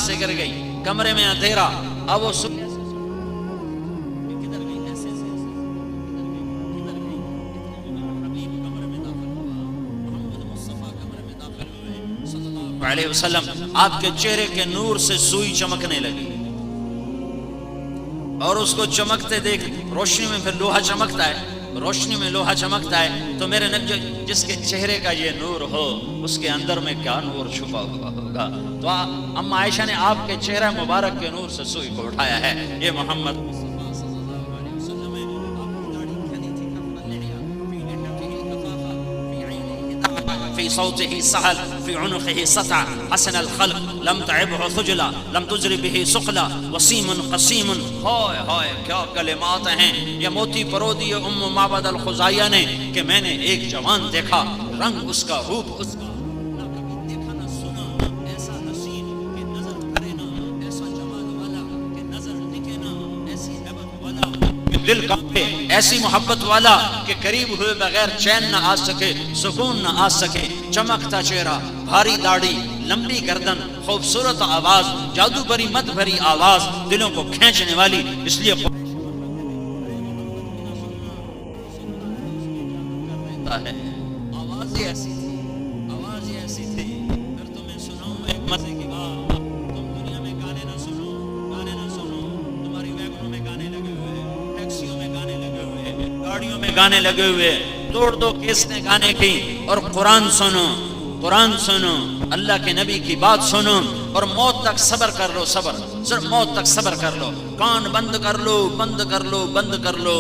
سے گر گئی، کمرے میں اندھیرا. اب وہ سوئی کدھر گئی، ایسے علیہ وسلم آپ کے چہرے کے نور سے سوئی چمکنے لگی اور اس کو چمکتے دیکھ، روشنی میں پھر لوہا چمکتا ہے روشنی میں لوہا چمکتا ہے تو میرے جس کے چہرے کا یہ نور ہو اس کے اندر میں کیا نور چھپا ہوا ہوگا. تو اما عائشہ نے آپ کے چہرہ مبارک کے نور سے سوئی کو اٹھایا ہے. یہ محمد في صوته سهل في عنقه سطع حسن الخلق لم تعبه خجلا لم تجر به سقلا وسيم قسيم. ہائے ہائے کیا کلمات ہیں. یہ موتی پرودی ام معبد الخزائیہ نے کہ میں نے ایک جوان دیکھا, رنگ اس کا, روپ اس کا دیکھا نہ سنا, ایسا حسین کہ نظر کرے نہ, ایسا جمال والا کہ نظر ٹکے نہ, ایسی ہیبت والا دل کانپے, ایسی محبت والا کہ قریب ہوئے بغیر چین نہ آ سکے, سکون نہ آ سکے. چمکتا چہرہ, بھاری داڑھی, لمبی گردن, خوبصورت آواز, جادو بری مت بھری آواز, دلوں کو کھینچنے والی. اس لیے ہے آواز ہی ایسی تھی, آواز ہی ایسی تھی. پھر تمہیں سناؤں ایک مزے کی بات. تم دنیا میں گانے نہ سنو, گانے نہ سنو. تمہاری ویگنوں میں گانے لگے ہوئے, ٹیکسیوں میں گانے لگے ہوئے, گاڑیوں میں گانے لگے ہوئے, توڑ دو کیس نے گانے کی. اور قرآن سنو, قرآن سنو, اللہ کے نبی کی بات سنو, اور موت تک صبر کر لو. صبر, صرف موت تک صبر کر لو. کان بند کر لو, بند کر لو, بند کر لو.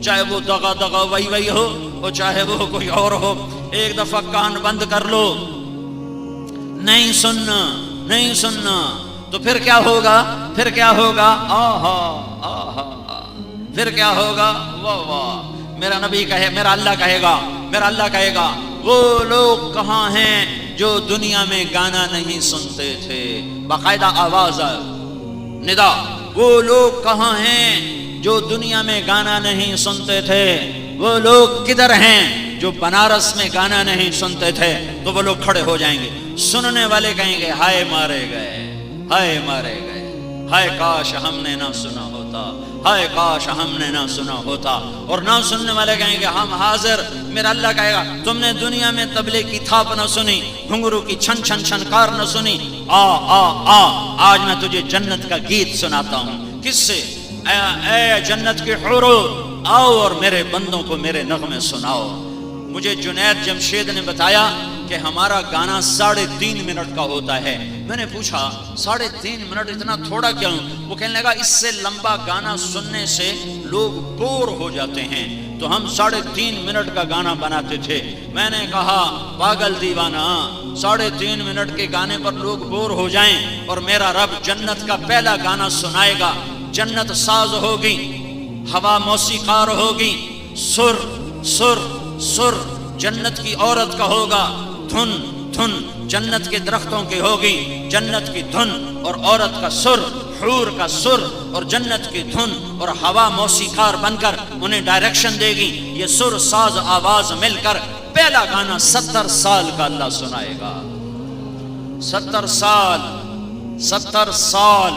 چاہے وہ دغا دغا وئی وئی ہو, اور چاہے وہ کوئی اور ہو, ایک دفعہ کان بند کر لو. نہیں سننا, نہیں سننا. تو پھر کیا ہوگا, پھر کیا ہوگا, آہا آہا, پھر کیا ہوگا, واہ واہ. میرا نبی کہے, میرا اللہ کہے گا, میرا اللہ کہے گا, وہ لوگ کہاں ہیں جو دنیا میں گانا نہیں سنتے تھے. باقاعدہ آواز ندا, وہ لوگ کہاں ہیں جو دنیا میں گانا نہیں سنتے تھے. وہ لوگ کدھر ہیں جو بنارس میں گانا نہیں سنتے تھے. تو وہ لوگ کھڑے ہو جائیں گے. سننے والے کہیں گے ہائے مارے گئے, ہائے مارے گئے, ہائے کاش ہم نے نہ سنا ہوتا, ہائے کاش ہم نے نہ سنا ہوتا. اور نہ سننے والے کہیں گے ہم حاضر. میرا اللہ کہے گا تم نے دنیا میں تبلے کی تھاپ نہ سنی, گھنگرو کی چھن چھن چھنکار نہ سنی. آ آ آ, آج میں تجھے جنت کا گیت سناتا ہوں. کس سے؟ اے جنت کے حورو, آؤ اور میرے بندوں کو میرے نغمے سناؤ. مجھے جنید جمشید نے بتایا کہ ہمارا گانا 3.5 منٹ کا ہوتا ہے. میں نے پوچھا 3.5 منٹ اتنا تھوڑا کیوں؟ وہ کہنے لگا اس سے لمبا گانا سننے سے لوگ بور ہو جاتے ہیں, تو ہم 3.5 منٹ کا گانا بناتے تھے. میں نے کہا پاگل دیوانہ, 3.5 منٹ کے گانے پر لوگ بور ہو جائیں اور میرا رب جنت کا پہلا گانا سنائے گا. جنت ساز ہوگی, ہوا موسیقار ہوگی, سر سر سر جنت کی عورت کا ہوگا, دھن دھن جنت کے درختوں کی ہوگی, جنت کی دھن اور عورت کا سر, حور کا سر اور جنت کی دھن, اور ہوا موسیقار بن کر انہیں ڈائریکشن دے گی. یہ سر ساز آواز مل کر پہلا گانا 70 سال کا اللہ سنائے گا. 70 سال, 70 سال,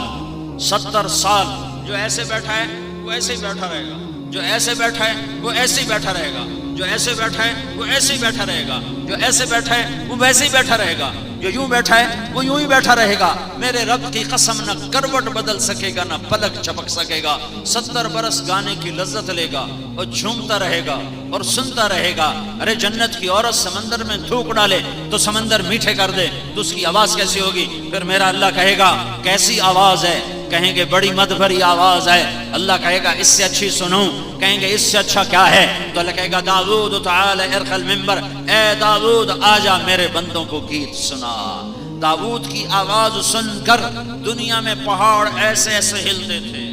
70 سال. جو ایسے بیٹھا ہے وہ ایسے ہی بیٹھا رہے گا, جو ایسے بیٹھا ہے وہ ایسے ہی بیٹھا رہے گا, جو ایسے بیٹھا ہے وہ ایسے ہی بیٹھا رہے گا, جو ایسے بیٹھا ہے وہ ویسے ہی بیٹھا رہے گا, جو یوں بیٹھا ہے وہ یوں ہی بیٹھا رہے گا. میرے رب کی قسم نہ کروٹ بدل سکے گا, نہ پلک چپک سکے گا. 70 برس گانے کی لذت لے گا اور جھومتا رہے گا اور سنتا رہے گا. ارے جنت کی عورت سمندر میں تھوک ڈالے تو سمندر میٹھے کر دے تو اس کی آواز کیسی ہوگی؟ پھر میرا اللہ کہے گا کیسی آواز ہے؟ کہیں گے بڑی مد بھری آواز ہے. اللہ کہے گا اس سے اچھی سنوں. کہیں گے اس سے اچھا کیا ہے؟ تو اللہ کہے گا داؤد تعالی ارق المنبر, اے داؤد آجا میرے بندوں کو گیت سنا. داؤد کی آواز سن کر دنیا میں پہاڑ ایسے ایسے ہلتے تھے,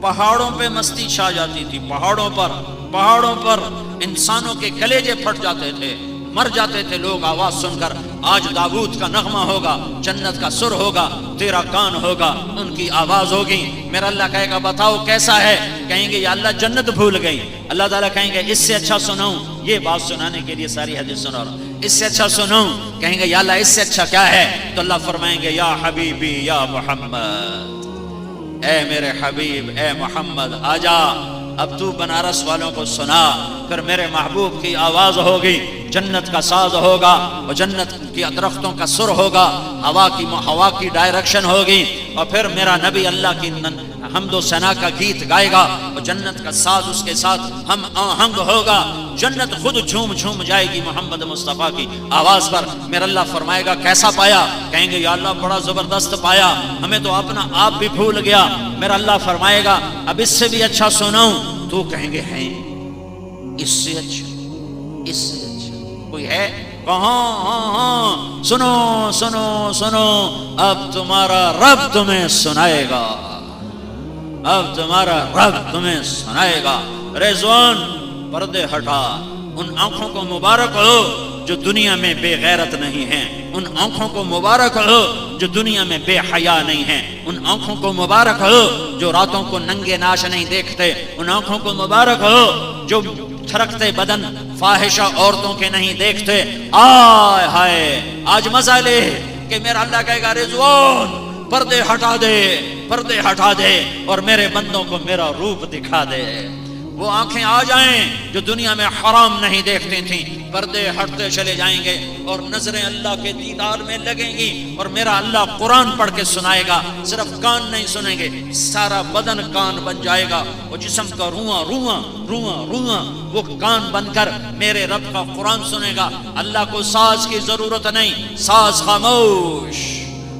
پہاڑوں پہ مستی چھا جاتی تھی, پہاڑوں پر انسانوں کے کلیجے پھٹ جاتے تھے, مر جاتے تھے لوگ آواز سن کر. آج داؤد کا نغمہ ہوگا, جنت کا سر ہوگا, تیرا کان ہوگا, ان کی آواز ہوگی. میرا اللہ کہے گا بتاؤ کیسا ہے؟ کہیں گے یا اللہ جنت بھول گئی. اللہ تعالیٰ کہیں گے اس سے اچھا سناؤں. یہ بات سنانے کے لیے ساری حدیث سنا رہا ہوں. اس سے اچھا سناؤں. کہیں گے یا اللہ اس سے اچھا کیا ہے؟ تو اللہ فرمائیں گے یا حبیبی یا محمد, اے میرے حبیب اے محمد آجا, اب تو بنارس والوں کو سنا. پھر میرے محبوب کی آواز ہوگی, جنت کا ساز ہوگا, اور جنت کی درختوں کا سر ہوگا, ہوا کی ڈائریکشن ہوگی, اور پھر میرا نبی اللہ کی حمد و ثنا کا گیت گائے گا اور جنت کا ساز اس کے ساتھ ہم آہنگ ہوگا. جنت خود جھوم جھوم جائے گی محمد مصطفیٰ کی آواز پر. میرا اللہ فرمائے گا کیسا پایا؟ کہیں گے یا اللہ بڑا زبردست پایا، ہمیں تو اپنا آپ بھی بھول گیا. میرا اللہ فرمائے گا اب اس سے بھی اچھا سناؤں؟ تو کہیں گے ہیں اس سے اچھا، اس سے اچھا کوئی ہے؟ کہاں؟ ہاں سنو سنو سنو، اب تمہارا رب تمہیں سنائے گا، اب تمہارا رب تمہیں سنائے گا. رضوان پردے ہٹا، ان آنکھوں کو مبارک ہو جو دنیا میں بے غیرت نہیں ہیں، ان آنکھوں کو مبارک ہو جو دنیا میں بے حیا نہیں ہیں، ان آنکھوں کو مبارک ہو جو راتوں کو ننگے ناش نہیں دیکھتے، ان آنکھوں کو مبارک ہو جو تھرکتے بدن فاحشہ عورتوں کے نہیں دیکھتے. آئے ہائے آج مزہ لے کہ میرا اللہ کہے گا رضوان پردے ہٹا دے، پردے ہٹا دے اور میرے بندوں کو میرا روپ دکھا دے. وہ آنکھیں آ جائیں جو دنیا میں حرام نہیں دیکھتی تھیں، پردے ہٹتے چلے جائیں گے اور نظریں اللہ کے دیدار میں لگیں گی اور میرا اللہ قرآن پڑھ کے سنائے گا. صرف کان نہیں سنیں گے، سارا بدن کان بن جائے گا. وہ جسم کا رواں رواں رواں رواں وہ کان بن کر میرے رب کا قرآن سنے گا. اللہ کو ساز کی ضرورت نہیں، ساز خاموش،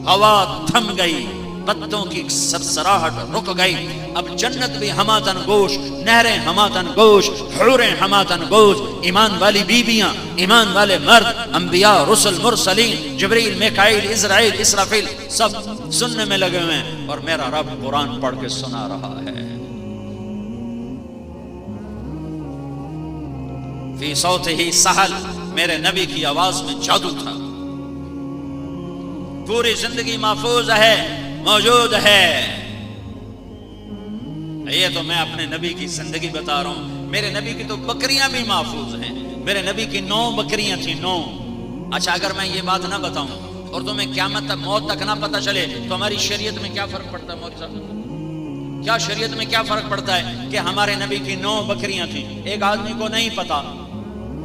ہوا تھم گئی، پتوں کی سرسراہٹ رک گئی. اب جنت بھی ہماتن گوش، نہریں ہماتن گوش، حوریں ہماتن گوش، ایمان والی بیویاں، ایمان والے مرد، انبیاء، رسل، مرسلین، جبریل، میکائیل، اسرائیل، اسرافیل سب سننے میں لگے ہوئے ہیں اور میرا رب قرآن پڑھ کے سنا رہا ہے. فی صوتہ سحل، میرے نبی کی آواز میں جادو تھا. پوری زندگی محفوظ ہے، موجود ہے. یہ تو میں اپنے نبی کی زندگی بتا رہا ہوں. میرے نبی کی تو بکریاں بھی محفوظ ہیں. میرے نبی کی 9 بکریاں تھیں، 9. اچھا اگر میں یہ بات نہ بتاؤں اور تمہیں قیامت تک موت تک نہ پتہ چلے تو ہماری شریعت میں کیا فرق پڑتا ہے؟ مولوی صاحب کیا شریعت میں کیا فرق پڑتا ہے کہ ہمارے نبی کی 9 بکریاں تھیں؟ ایک آدمی کو نہیں پتا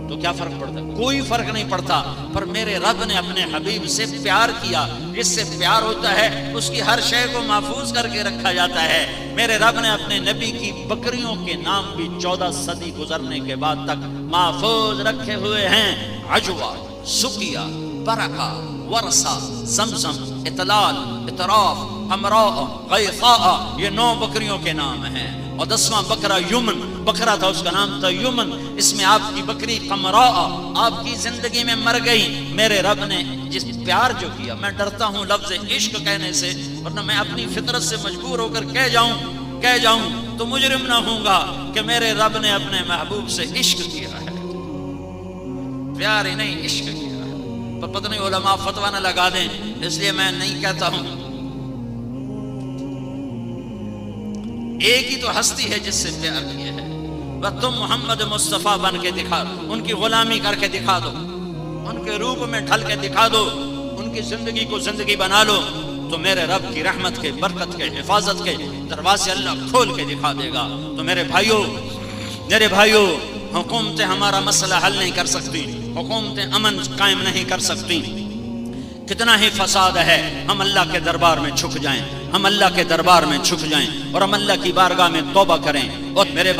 تو کیا فرق پڑتا ہے؟ کوئی فرق نہیں پڑتا. پر میرے رب نے اپنے حبیب سے پیار کیا. جس سے پیار ہوتا ہے اس کی ہر شے کو محفوظ کر کے رکھا جاتا ہے. میرے رب نے اپنے نبی کی بکریوں کے نام بھی 14 صدی گزرنے کے بعد تک محفوظ رکھے ہوئے ہیں. عجوہ، سقیہ، برکہ، ورثہ، زمزم، اطلال، اطراف، حمراء، غیثاء، یہ 9 بکریوں کے نام ہیں. اور 10واں بکرا یمن بکرا تھا، اس کا نام تھا یمن. اس میں آپ کی بکری قمراء آپ کی زندگی میں مر گئی. میرے رب نے جس پیار جو کیا، میں ڈرتا ہوں لفظ عشق کہنے سے، ورنہ میں اپنی فطرت سے مجبور ہو کر کہہ جاؤں تو مجرم نہ ہوں گا کہ میرے رب نے اپنے محبوب سے عشق کیا ہے. پیار ہی نہیں، عشق کیا ہے. پر پتہ نہیں علماء فتویٰ نہ لگا دیں، اس لیے میں نہیں کہتا ہوں. ایک ہی تو ہستی ہے جس سے پیار کیا ہے. بس تم محمد مصطفیٰ بن کے دکھا دو، ان کی غلامی کر کے دکھا دو، ان کے روپ میں ڈھل کے دکھا دو، ان کی زندگی کو زندگی بنا لو تو میرے رب کی رحمت کے، برکت کے، حفاظت کے دروازے اللہ کھول کے دکھا دے گا. تو میرے بھائیوں حکومتیں ہمارا مسئلہ حل نہیں کر سکتی، حکومتیں امن قائم نہیں کر سکتی. کتنا ہی فساد ہے، ہم اللہ کے دربار میں جھک جائیں، ہم اللہ کے دربار میں جھک جائیں اور ہم اللہ کی بارگاہ میں توبہ کریں. اور میرے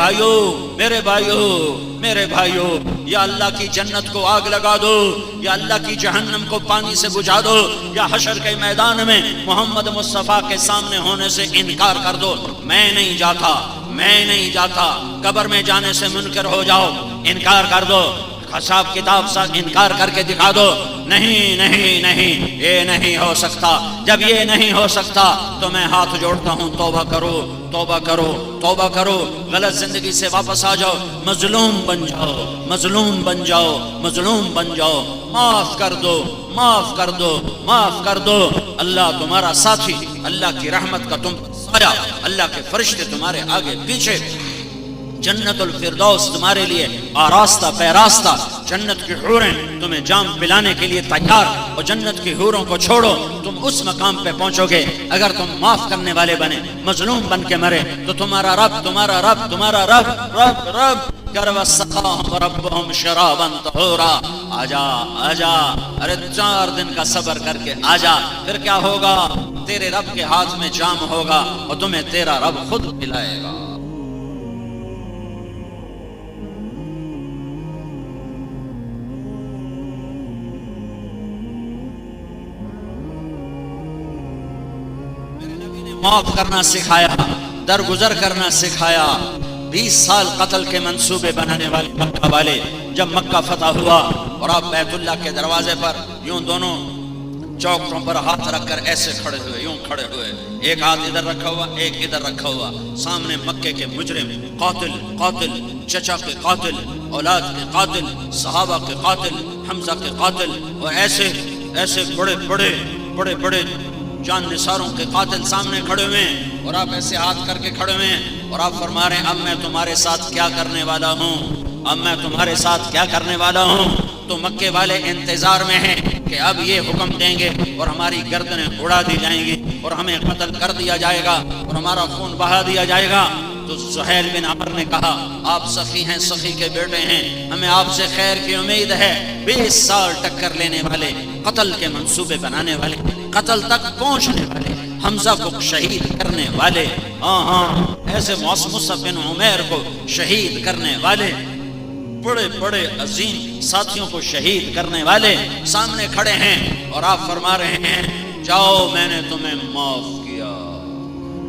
بھائیوں یا اللہ کی جنت کو آگ لگا دو، یا اللہ کی جہنم کو پانی سے بجھا دو، یا حشر کے میدان میں محمد مصطفیٰ کے سامنے ہونے سے انکار کر دو. میں نہیں جاتا. قبر میں جانے سے منکر ہو جاؤ، انکار کر دو. حساب کتاب سے انکار کر کے دکھا دو. نہیں، یہ نہیں ہو سکتا. جب یہ نہیں ہو سکتا تو میں ہاتھ جوڑتا ہوں، توبہ کرو. غلط زندگی سے واپس آ جاؤ، مظلوم بن جاؤ. معاف کر دو. اللہ تمہارا ساتھی، اللہ کی رحمت کا تم سایہ، اللہ کے فرشتے تمہارے آگے پیچھے. جنت الفردوس تمہارے لیے آراستہ پیراستہ. جنت کی حوریں تمہیں جام پلانے کے لیے تیار. اور جنت کی حوروں کو چھوڑو، تم اس مقام پہ پہنچو گے اگر تم معاف کرنے والے بنے، مظلوم بن کے مرے تو تمہارا رب کر وسقاہم ربہم شرابا طہورا. آجا ارے 4 دن کا صبر کر کے آجا. پھر کیا ہوگا؟ تیرے رب کے ہاتھ میں جام ہوگا اور تمہیں تیرا رب خود پلائے گا۔ معاف کرنا سکھایا، درگزر کرنا سکھایا۔ 20 سال قتل کے منصوبے بنانے والے مکہ والے جب مکہ فتح ہوا اور آپ بیت اللہ کے دروازے پر یوں دونوں چوکٹوں پر ہاتھ رکھ کر ایسے کھڑے ہوئے، یوں کھڑے ہوئے، ایک ہاتھ ادھر رکھا ہوا، ایک ادھر رکھا ہوا، سامنے مکے کے مجرم، قاتل، چچا کے قاتل، اولاد کے قاتل، صحابہ کے قاتل، حمزہ کے قاتل، اور ایسے بڑے جان نثاروں کے قاتل سامنے کھڑے ہوئے ہیں، اور آپ ایسے ہاتھ کر کے کھڑے ہوئے ہیں، اور آپ فرما رہے ہیں اب میں تمہارے ساتھ کیا کرنے والا ہوں۔ تو مکے والے انتظار میں ہیں کہ اب یہ حکم دیں گے اور ہماری گردنیں اڑا دی جائیں گی اور ہمیں قتل کر دیا جائے گا اور ہمارا خون بہا دیا جائے گا۔ تو سہیل بن عمر نے کہا آپ سخی ہیں، سخی کے بیٹے ہیں، ہمیں آپ سے خیر کی امید ہے۔ 20 سال ٹکر لینے والے، قتل کے منصوبے بنانے والے، قتل تک پہنچنے والے، حمزہ کو شہید کرنے والے، ایسے مصعب بن عمیر کو شہید کرنے والے، بڑے عظیم ساتھیوں کو شہید کرنے والے سامنے کھڑے ہیں، اور آپ فرما رہے ہیں جاؤ میں نے تمہیں معاف کیا،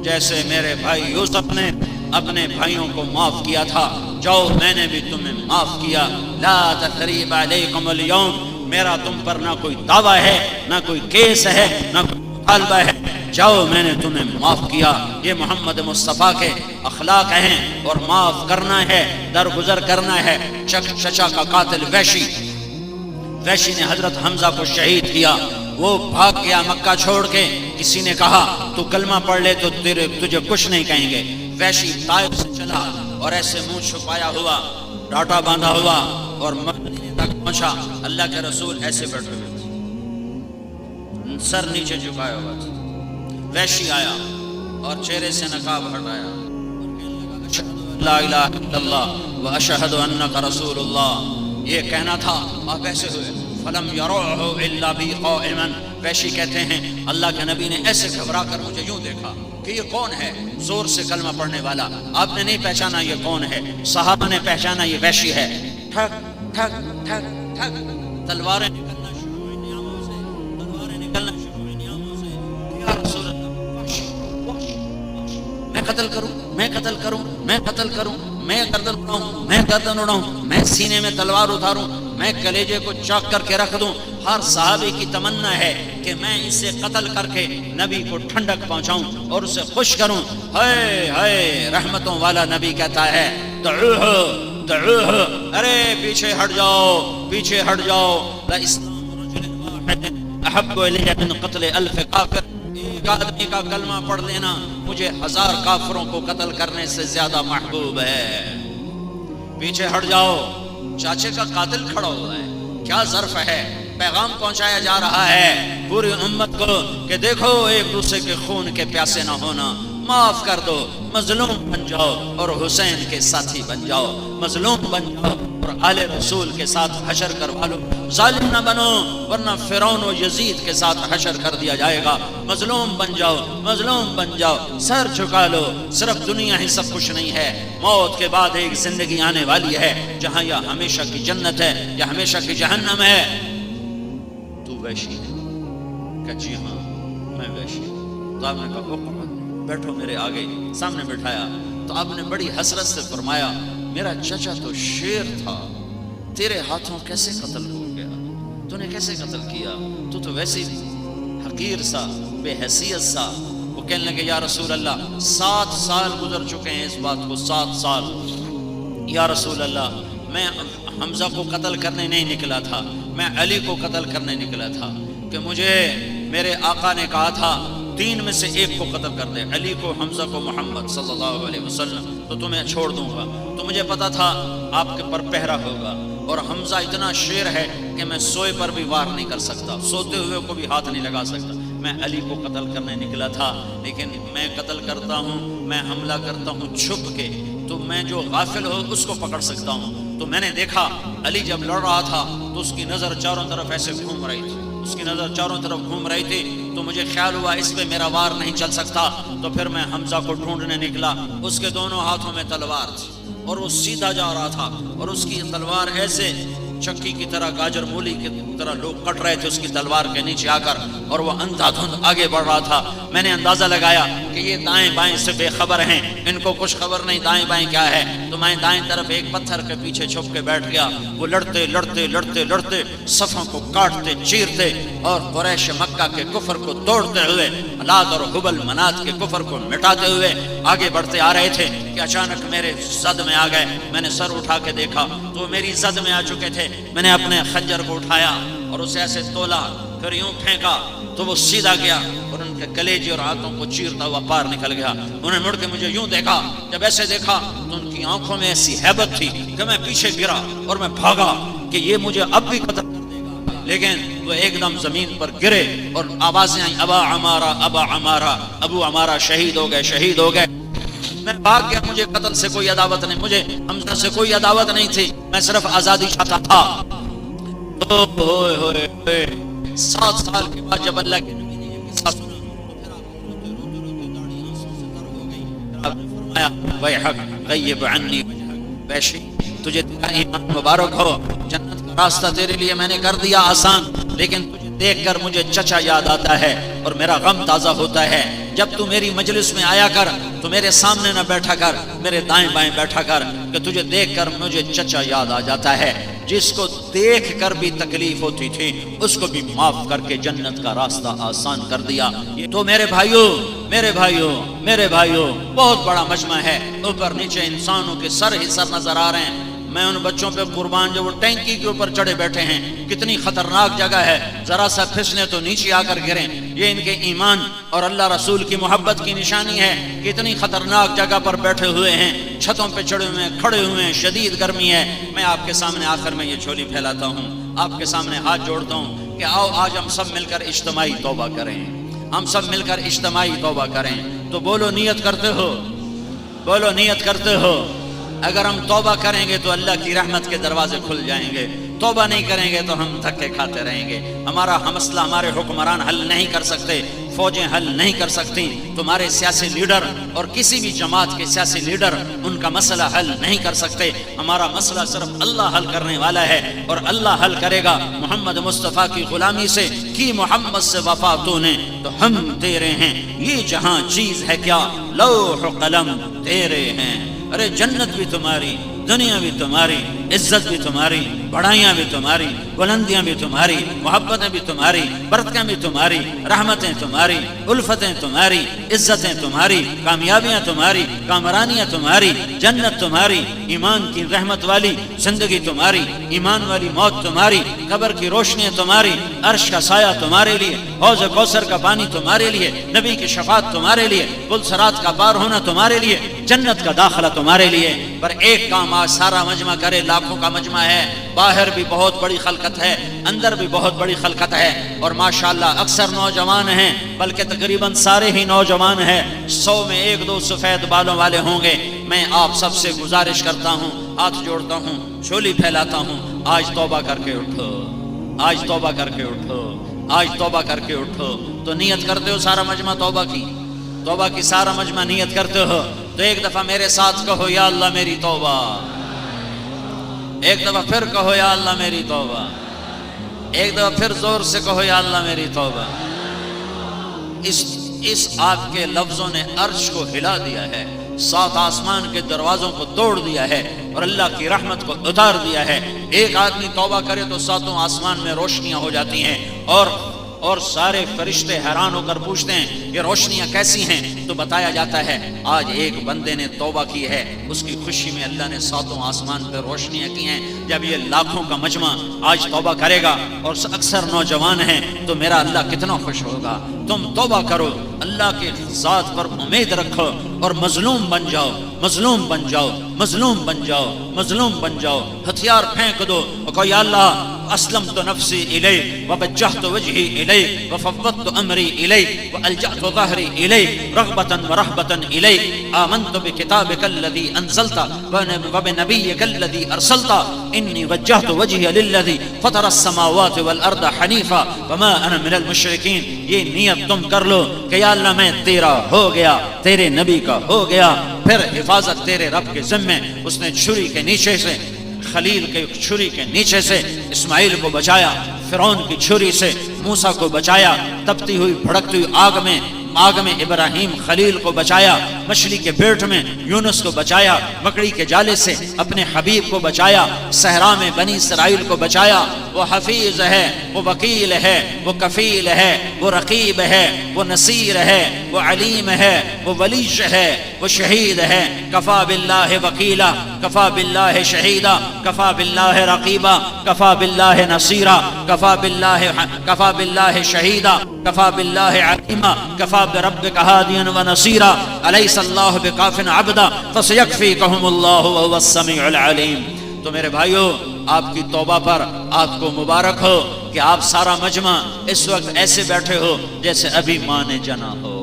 جیسے میرے بھائی یوسف نے اپنے بھائیوں کو معاف کیا تھا، جاؤ میں نے بھی تمہیں معاف کیا۔ لا تثریب علیکم اليوم، میرا تم پر نہ کوئی دعویٰ ہے، نہ کوئی کیس ہے، نہ کوئی مطالبہ ہے، جاؤ میں نے تمہیں معاف کیا۔ یہ محمد مصطفیٰ کے اخلاق ہیں، اور معاف کرنا ہے، درگزر کرنا ہے۔ چچا کا قاتل ویشی نے حضرت حمزہ کو شہید کیا، وہ بھاگ گیا مکہ چھوڑ کے، کسی نے کہا تو کلمہ پڑھ لے تو تجھے کچھ نہیں کہیں گے۔ ویشی طائف سے چلا اور ایسے منہ چھپایا ہوا، ڈاٹا باندھا ہوا، اور مدینے تک پہنچا۔ اللہ کے رسول ایسے بیٹھے ہوئے تھے، سر نیچے جھکایا ہوا تھا۔ ویشی آیا اور چہرے سے نقاب ہٹایا، لا الہ الا اللہ و اشہد انک رسول اللہ، یہ کہنا تھا۔ آپ ایسے ہوئے، فلم یروہ الا بی قائما، ویشی کہتے ہیں اللہ کے نبی نے ایسے گھبرا کر مجھے یوں دیکھا کہ یہ کون ہے، زور سے کلمہ پڑھنے والا۔ آپ نے نہیں پہچانا یہ کون ہے، صحابہ نے پہچانا یہ ویشی ہے۔ ٹھک ٹھک ٹھک ٹھک، تلواریں نکلنا شروع ہوئی نیاموں سے، تلواریں نکلنا شروع ہوئی نیاموں سے۔ یا رسول اللہ، میں قتل کروں، میں قتل کروں، میں قتل کروں، میں گردن اڑاؤں، میں گردن اڑاؤں، میں سینے میں تلوار اتاروں، میں کلیجے کو چاک کر کے رکھ دوں۔ ہر صحابی کی تمنا ہے کہ میں اسے قتل کر کے نبی کو ٹھنڈک پہنچاؤں اور اسے خوش کروں۔ ہائے ہائے، رحمتوں والا نبی کہتا ہے دعوہ دعوہ، ارے پیچھے ہٹ جاؤ، پیچھے ہٹ جاؤ، لا اسلام رجل واحد احب الی من قتل الف کافر، ایک آدمی کا کلمہ پڑھ لینا مجھے 1000 کافروں کو قتل کرنے سے زیادہ محبوب ہے۔ پیچھے ہٹ جاؤ، چاچے کا قاتل کھڑا ہوا ہے، کیا ظرف ہے، پیغام پہنچایا جا رہا ہے پوری امت کو کہ دیکھو ایک دوسرے کے خون کے پیاسے نہ ہونا، معاف کر دو، مظلوم بن جاؤ اور حسین کے ساتھی بن جاؤ، مظلوم بن جاؤ اور آل رسول کے ساتھ حشر کروا لو، ظالم نہ بنو ورنہ فرعون و یزید کے ساتھ حشر کر دیا جائے گا۔ مظلوم بن جاؤ، مظلوم بن جاؤ، سر جھکا لو، صرف دنیا ہی سب کچھ نہیں ہے، موت کے بعد ایک زندگی آنے والی ہے جہاں یا ہمیشہ کی جنت ہے یا ہمیشہ کی جہنم ہے۔ تو ویشی ہے کہ جی ہاں میں ویشی ہوں۔ تو آپ نے کہا بیٹھو میرے آگے، سامنے بٹھایا تو آپ نے بڑی حسرت سے فرمایا میرا چچا تو شیر تھا، تیرے ہاتھوں کیسے قتل ہو گیا، تو نے کیسے قتل کیا، تو ویسے حقیر سا، بے حیثیت سا۔ وہ کہنے لگے یا رسول اللہ 7 سال گزر چکے ہیں اس بات کو، 7 سال۔ یا رسول اللہ میں حمزہ کو قتل کرنے نہیں نکلا تھا، میں علی کو قتل کرنے نکلا تھا، کہ مجھے میرے آقا نے کہا تھا 3 میں سے ایک کو قتل کر دے، علی کو، حمزہ کو، محمد صلی اللہ علیہ وسلم، تو تمہیں چھوڑ دوں گا۔ تو مجھے پتا تھا آپ کے پر پہرا ہوگا، اور حمزہ اتنا شیر ہے کہ میں سوئے پر بھی وار نہیں کر سکتا، سوتے ہوئے کو بھی ہاتھ نہیں لگا سکتا۔ میں علی کو قتل کرنے نکلا تھا، لیکن میں قتل کرتا ہوں، میں حملہ کرتا ہوں چھپ کے، تو میں جو غافل ہو اس کو پکڑ سکتا ہوں۔ تو میں نے دیکھا علی جب لڑ رہا تھا تو اس کی نظر چاروں طرف ایسے گھوم رہی تھی، اس کی نظر چاروں طرف گھوم رہی تھی، تو مجھے خیال ہوا اس پہ میرا وار نہیں چل سکتا، تو پھر میں حمزہ کو ڈھونڈنے نکلا۔ اس کے دونوں ہاتھوں میں تلوار تھی اور وہ سیدھا جا رہا تھا، اور اس کی تلوار ایسے چکی کی طرح، گاجر مولی کی طرح لوگ کٹ رہے تھے اس کی تلوار کے نیچے آ کر، اور وہ اندھا دھند آگے بڑھ رہا تھا۔ میں نے اندازہ لگایا کہ یہ دائیں بائیں سے بے خبر ہیں، ان کو کچھ خبر نہیں دائیں بائیں کیا ہے، تو میں دائیں طرف ایک پتھر کے پیچھے چھپ کے بیٹھ گیا۔ وہ لڑتے لڑتے لڑتے لڑتے صفوں کو کاٹتے چیرتے اور قریش مکہ کے کفر کو توڑتے ہوئے، لات اور حبل منات کے کفر کو مٹاتے ہوئے آگے بڑھتے آ رہے تھے کہ اچانک میرے زد میں آ گئے۔ میں نے سر اٹھا کے دیکھا تو میری زد میں آ چکے تھے۔ میں نے اپنے خنجر کو اٹھایا اور اسے ایسے تولا، پھر یوں پھینکا تو وہ سیدھا گیا اور ان کے کلیجے اور ہاتھوں کو چیرتا ہوا پار نکل گیا۔ انہوں نے مڑ کے مجھے یوں دیکھا، جب ایسے دیکھا تو ان کی آنکھوں میں ایسی ہیبت تھی کہ میں پیچھے گرا اور میں بھاگا کہ یہ مجھے اب بھی قتل کر دے گا، لیکن وہ ایک دم زمین پر گرے اور آوازیں آئیں، ابا عمارہ ابا عمارہ، ابو عمارہ شہید ہو گئے، شہید ہو گئے۔ میں بھاگ گیا، مجھے قتل سے کوئی عداوت نہیں، مجھے حمزہ سے کوئی عداوت نہیں تھی، میں صرف آزادی چاہتا تھا۔ 7 سال کے بعد جب اللہ کے نبی نے یہ قصہ سنا تو پھر آپ روتے روتے روتے داڑھی آنسوں سے تر ہو گئی۔ پھر آپ نے فرمایا ویحک غیب عنی وجہک، بیشی تجھے تیرا ایمان مبارک ہو، جنت کا راستہ تیرے لیے میں نے کر دیا آسان، لیکن تجھے دیکھ کر مجھے چچا یاد آتا ہے اور میرا غم تازہ ہوتا ہے۔ جب تو میری مجلس میں آیا کر تو میرے سامنے نہ بیٹھا کر، میرے دائیں بائیں بیٹھا کر، کہ تجھے دیکھ کر مجھے چچا یاد آ جاتا ہے۔ جس کو دیکھ کر بھی تکلیف ہوتی تھی اس کو بھی معاف کر کے جنت کا راستہ آسان کر دیا۔ یہ تو میرے بھائیوں میرے بھائیوں میرے بھائیوں بہت بڑا مجمع ہے، اوپر نیچے انسانوں کے سر ہی سر نظر آ رہے ہیں۔ میں ان بچوں پہ قربان جو وہ ٹینکی کے اوپر چڑھے بیٹھے ہیں، کتنی خطرناک جگہ ہے، ذرا سا پھسلے تو نیچے آ کر گریں۔ یہ ان کے ایمان اور اللہ رسول کی محبت کی نشانی ہے، کتنی خطرناک جگہ پر بیٹھے ہوئے ہیں، چھتوں پہ چڑھے ہوئے ہیں، کھڑے ہوئے ہیں، شدید گرمی ہے۔ میں آپ کے سامنے آخر میں یہ جھولی پھیلاتا ہوں، آپ کے سامنے ہاتھ جوڑتا ہوں کہ آؤ آج ہم سب مل کر اجتماعی توبہ کریں، ہم سب مل کر اجتماعی توبہ کریں۔ تو بولو نیت کرتے ہو، بولو نیت کرتے ہو۔ اگر ہم توبہ کریں گے تو اللہ کی رحمت کے دروازے کھل جائیں گے، توبہ نہیں کریں گے تو ہم دھکے کھاتے رہیں گے۔ ہمارا مسئلہ ہمارے حکمران حل نہیں کر سکتے، فوجیں حل نہیں کر سکتی، تمہارے سیاسی لیڈر اور کسی بھی جماعت کے سیاسی لیڈر ان کا مسئلہ حل نہیں کر سکتے۔ ہمارا مسئلہ صرف اللہ حل کرنے والا ہے اور اللہ حل کرے گا۔ محمد مصطفیٰ کی غلامی سے کی محمد سے وفا تو نے تو ہم تیرے ہیں، یہ جہاں چیز ہے کیا لوح قلم تیرے ہیں۔ ارے جنت بھی تمہاری، دنیا بھی تمہاری، عزت بھی تمہاری، بڑائیاں بھی تمہاری، بلندیاں بھی تمہاری، محبتیں بھی تمہاری، برکتیں بھی تمہاری، رحمتیں تمہاری، الفتیں تمہاری، عزتیں تمہاری، کامیابیاں تمہاری، کامرانیاں تمہاری، جنت تمہاری، ایمان کی رحمت والی زندگی تمہاری، ایمان والی موت تمہاری، قبر کی روشنیاں تمہاری، عرش کا سایہ تمہارے لیے، حوض کوثر کا پانی تمہارے لیے، نبی کی شفاعت تمہارے لیے، پل صراط کا پار ہونا تمہارے لیے، جنت کا داخلہ تمہارے لیے۔ پر ایک کام آج سارا مجمع کرے، لاکھوں کا مجمع ہے، باہر بھی بہت بڑی خلقت ہے، اندر بھی بہت بڑی خلقت ہے، اور ماشاءاللہ اکثر نوجوان ہیں، بلکہ تقریباً سارے ہی نوجوان ہیں، 100 میں 1-2 سفید بالوں والے ہوں گے۔ میں آپ سب سے گزارش کرتا ہوں، ہاتھ جوڑتا ہوں، جھولی پھیلاتا ہوں، آج توبہ کر کے اٹھو، آج توبہ کر کے اٹھو، آج توبہ کر کے اٹھو۔ تو نیت کرتے ہو سارا مجمع توبہ کی، توبہ کی سارا مجمع نیت کرتے ہو تو ایک دفعہ میرے ساتھ کہو یا اللہ میری توبہ، ایک دفعہ پھر کہو یا اللہ میری توبہ، ایک دفعہ پھر زور سے کہو یا اللہ میری توبہ۔ اس آپ کے لفظوں نے عرش کو ہلا دیا ہے، 7 آسمان کے دروازوں کو توڑ دیا ہے اور اللہ کی رحمت کو اتار دیا ہے۔ ایک آدمی توبہ کرے تو 7 آسمان میں روشنیاں ہو جاتی ہیں، اور سارے فرشتے حیران ہو کر پوچھتے ہیں یہ روشنیاں کیسی ہیں؟ تو بتایا جاتا ہے آج ایک بندے نے توبہ کی ہے، اس کی خوشی میں اللہ نے 7 آسمان پہ روشنیاں کی ہیں۔ جب یہ لاکھوں کا مجمع آج توبہ کرے گا اور اکثر نوجوان ہیں تو میرا اللہ کتنا خوش ہوگا۔ تم توبہ کرو، اللہ کے ذات پر امید رکھو اور مظلوم بن جاؤ، مظلوم بن جاؤ۔ مظلوم بن جاؤ، مظلوم بن جاؤ، ہتھیار پھینک دو اور کہو یا اللہ اسلمت نفسی الیک ووجہت وجہی الیک وفوضت امری الیک والجأت ظہری الیک رغبتا ورہبتا الیک آمنت بکتابک الذی انزلت وبنبیک الذی ارسلت انی وجہت وجہی للذی فطر السماوات والارض حنیفا وما انا من المشرکین. یہ نیت تم کر لو کہ یا اللہ میں تیرا ہو گیا، تیرے نبی کا ہو گیا. پھر حفاظت تیرے رب کے ذمے. اس نے چھری کے نیچے سے، خلیل کے چھری کے نیچے سے اسماعیل کو بچایا، فرعون کی چھری سے موسیٰ کو بچایا، تپتی ہوئی بھڑکتی ہوئی آگ میں ابراہیم خلیل کو بچایا، مچھلی کے پیٹ میں یونس کو بچایا، مکڑی کے جالے سے اپنے حبیب کو بچایا، صحرا میں بنی اسرائیل کو بچایا. وہ حفیظ ہے، وہ وکیل ہے، وہ کفیل ہے، وہ رقیب ہے، وہ نصیر ہے، وہ علیم ہے، وہ ولیش ہے، وہ شہید ہے. کفا باللہ وکیلا، کفا باللہ شہیدا، کفا باللہ رقیبا، کفا باللہ نصیرا، کفا باللہ شہیدا، کفا باللہ علیما، کفا بربک ہادیا ونصیرا. الیس اللہ بکاف عبدا فسیکفیکہم اللہ وہو السمیع العلیم. تو میرے بھائیو، آپ کی توبہ پر آپ کو مبارک ہو کہ آپ سارا مجمع اس وقت ایسے بیٹھے ہو جیسے ابھی ماں نے جنا ہو،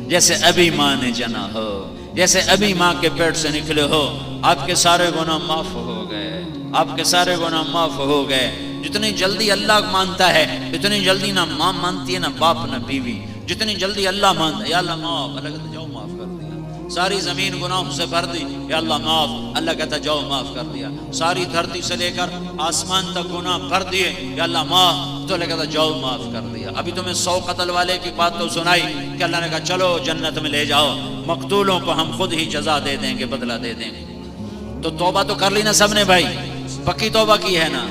جیسے ابھی ماں نے جنا ہو، جیسے ابھی ماں کے پیٹ سے نکلے ہو. آپ کے سارے گناہ معاف ہو گئے، آپ کے سارے گناہ معاف ہو گئے. جتنی جلدی اللہ مانتا ہے اتنی جلدی نہ ماں مانتی ہے، نہ باپ نہ بیوی. جتنی جلدی اللہ مانتا ہے، یا اللہ معاف، اللہ کہتا جاؤ معاف کر دیا. ساری زمین گناہوں سے بھر دی، یا اللہ معاف، اللہ کہتا جاؤ معاف کر دیا. ساری دھرتی سے لے کر آسمان تک گناہ بھر دیے، یا اللہ معاف، تو اللہ کہتا جاؤ معاف کر دیا. ابھی تمہیں 100 قتل والے کی بات تو سنائی کہ اللہ نے کہا چلو جنت میں لے جاؤ، مقتولوں کو ہم خود ہی جزا دے دیں گے، بدلہ دے دیں گے. تو توبہ تو کر لی نا سب نے بھائی، پکی توبہ کی ہے نا.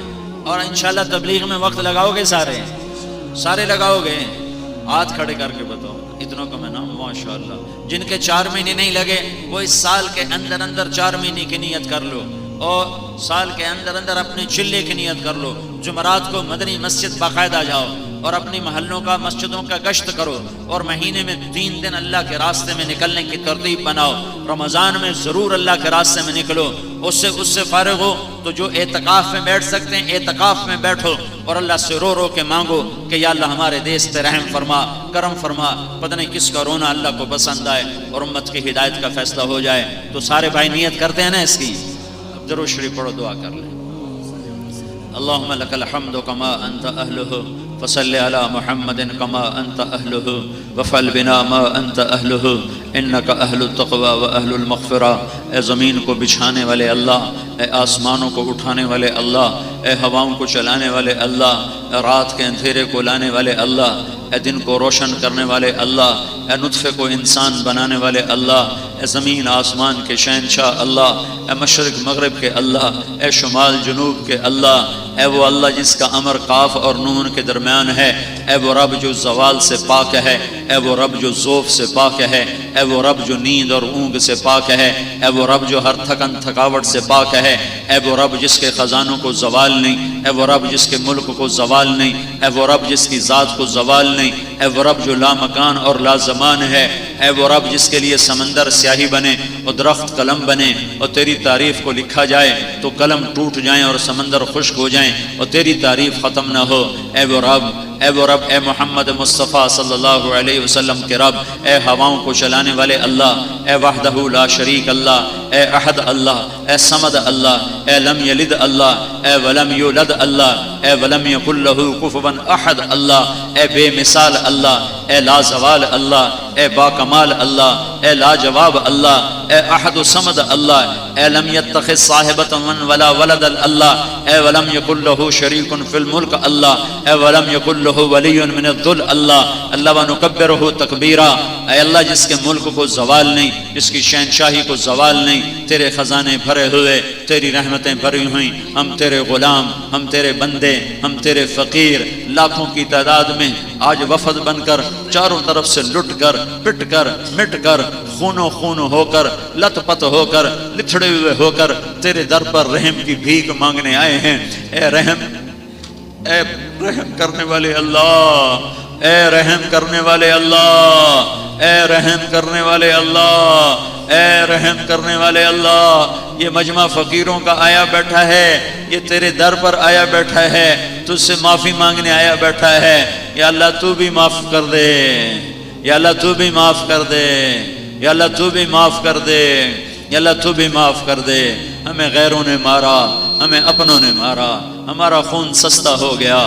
اور انشاءاللہ تبلیغ میں وقت لگاؤ گے، سارے لگاؤ گے. ہاتھ کھڑے کر کے بتاؤ اتنوں کو میں نا ماشاءاللہ. جن کے 4 مہینے نہیں لگے وہ اس سال کے اندر 4 مہینے کی نیت کر لو، اور سال کے اندر اپنے چلے کی نیت کر لو. جمعرات کو مدنی مسجد باقاعدہ جاؤ اور اپنی محلوں کا مسجدوں کا گشت کرو، اور مہینے میں 3 دن اللہ کے راستے میں نکلنے کی ترتیب بناؤ. رمضان میں ضرور اللہ کے راستے میں نکلو. اس سے فارغ ہو تو جو اعتکاف میں بیٹھ سکتے ہیں اعتکاف میں بیٹھو، اور اللہ سے رو کے مانگو کہ یا اللہ ہمارے دیش پہ رحم فرما، کرم فرما. پتہ نہیں کس کا رونا اللہ کو پسند آئے اور امت کی ہدایت کا فیصلہ ہو جائے. تو سارے بھائی نیت کرتے ہیں نا اس کی. درود شریف پڑھو، دعا کر لیں. اللہم لک الحمد کما انت اہلہ فصل علی محمد کما انت اہلہ وفعل بنا ما انت اہلہ انک اہل التقوی و اہل المغفرہ. اے زمین کو بچھانے والے اللہ، اے آسمانوں کو اٹھانے والے اللہ، اے ہواؤں کو چلانے والے اللہ، اے رات کے اندھیرے کو لانے والے اللہ، اے دن کو روشن کرنے والے اللہ، اے نطفے کو انسان بنانے والے اللہ، اے زمین آسمان کے شہنشاہ اللہ، اے مشرق مغرب کے اللہ، اے شمال جنوب کے اللہ، اے وہ اللہ جس کا امر قاف اور نون کے درمیان ہے، اے وہ رب جو زوال سے پاک ہے، اے وہ رب جو ذوف سے پاک ہے، اے وہ رب جو نیند اور اونگ سے پاک ہے، اے وہ رب جو ہر تھکن تھکاوٹ سے پاک ہے، اے وہ رب جس کے خزانوں کو زوال نہیں، اے وہ رب جس کے ملک کو زوال نہیں، اے وہ رب جس کی ذات کو زوال نہیں، اے وہ رب جو لا مکان اور لا زمان ہے، اے وہ رب جس کے لیے سمندر سیاہی بنے اور درخت قلم بنے اور تیری تعریف کو لکھا جائے تو قلم ٹوٹ جائیں اور سمندر خشک ہو جائیں اور تیری تعریف ختم نہ ہو. اے وہ رب، اے وہ رب، اے محمد مصطفیٰ صلی اللہ علیہ وسلم کے رب، اے ہواؤں کو چلانے والے اللہ، اے وحدہ لا شریک اللہ، اے احد اللہ، اے صمد اللہ، اے لم یلد اللہ، اے ولم یولد اللہ، اے ولم یکن لہ کفوا احد اللہ، اے بے مثال اللہ، اے لا زوال اللہ، اے با کمال اللہ، اے لا جواب اللہ، اے احد صمد اللہ، اے لم یتخذ صاحبۃ ولا ولد اللہ، اے ولم یکن لہ شریک فی الملک اللہ، اے ولم یکن لہ ولی من الذل اللہ. اللہ ونکبرہ تکبیرا. اے اللہ جس کے ملک کو زوال نہیں، جس کی شہنشاہی کو زوال نہیں، تیرے خزانے بھرے ہوئے، تیری رحمتیں بھری ہوئیں، ہم تیرے غلام، ہم تیرے بندے، ہم تیرے فقیر لاکھوں کی تعداد میں آج وفد بن کر چاروں طرف سے لٹ کر پٹ کر مٹ کر خون و خون ہو کر لت پت ہو کر لتھڑے ہوئے ہو کر تیرے در پر رحم کی بھیک مانگنے آئے ہیں. اے رحم کرنے والے اللہ، اے رحم کرنے والے اللہ، اے رحم کرنے والے اللہ، اے رحم کرنے والے اللہ، یہ مجمع فقیروں کا آیا بیٹھا ہے، یہ تیرے در پر آیا بیٹھا ہے، تجھ سے معافی مانگنے آیا بیٹھا ہے، یا اللہ تو بھی معاف کر دے، یا اللہ تو بھی معاف کر دے، یا اللہ تو بھی معاف کر دے، یا اللہ تو بھی معاف کر دے۔ ہمیں غیروں نے مارا، ہمیں اپنوں نے مارا، ہمارا خون سستا ہو گیا۔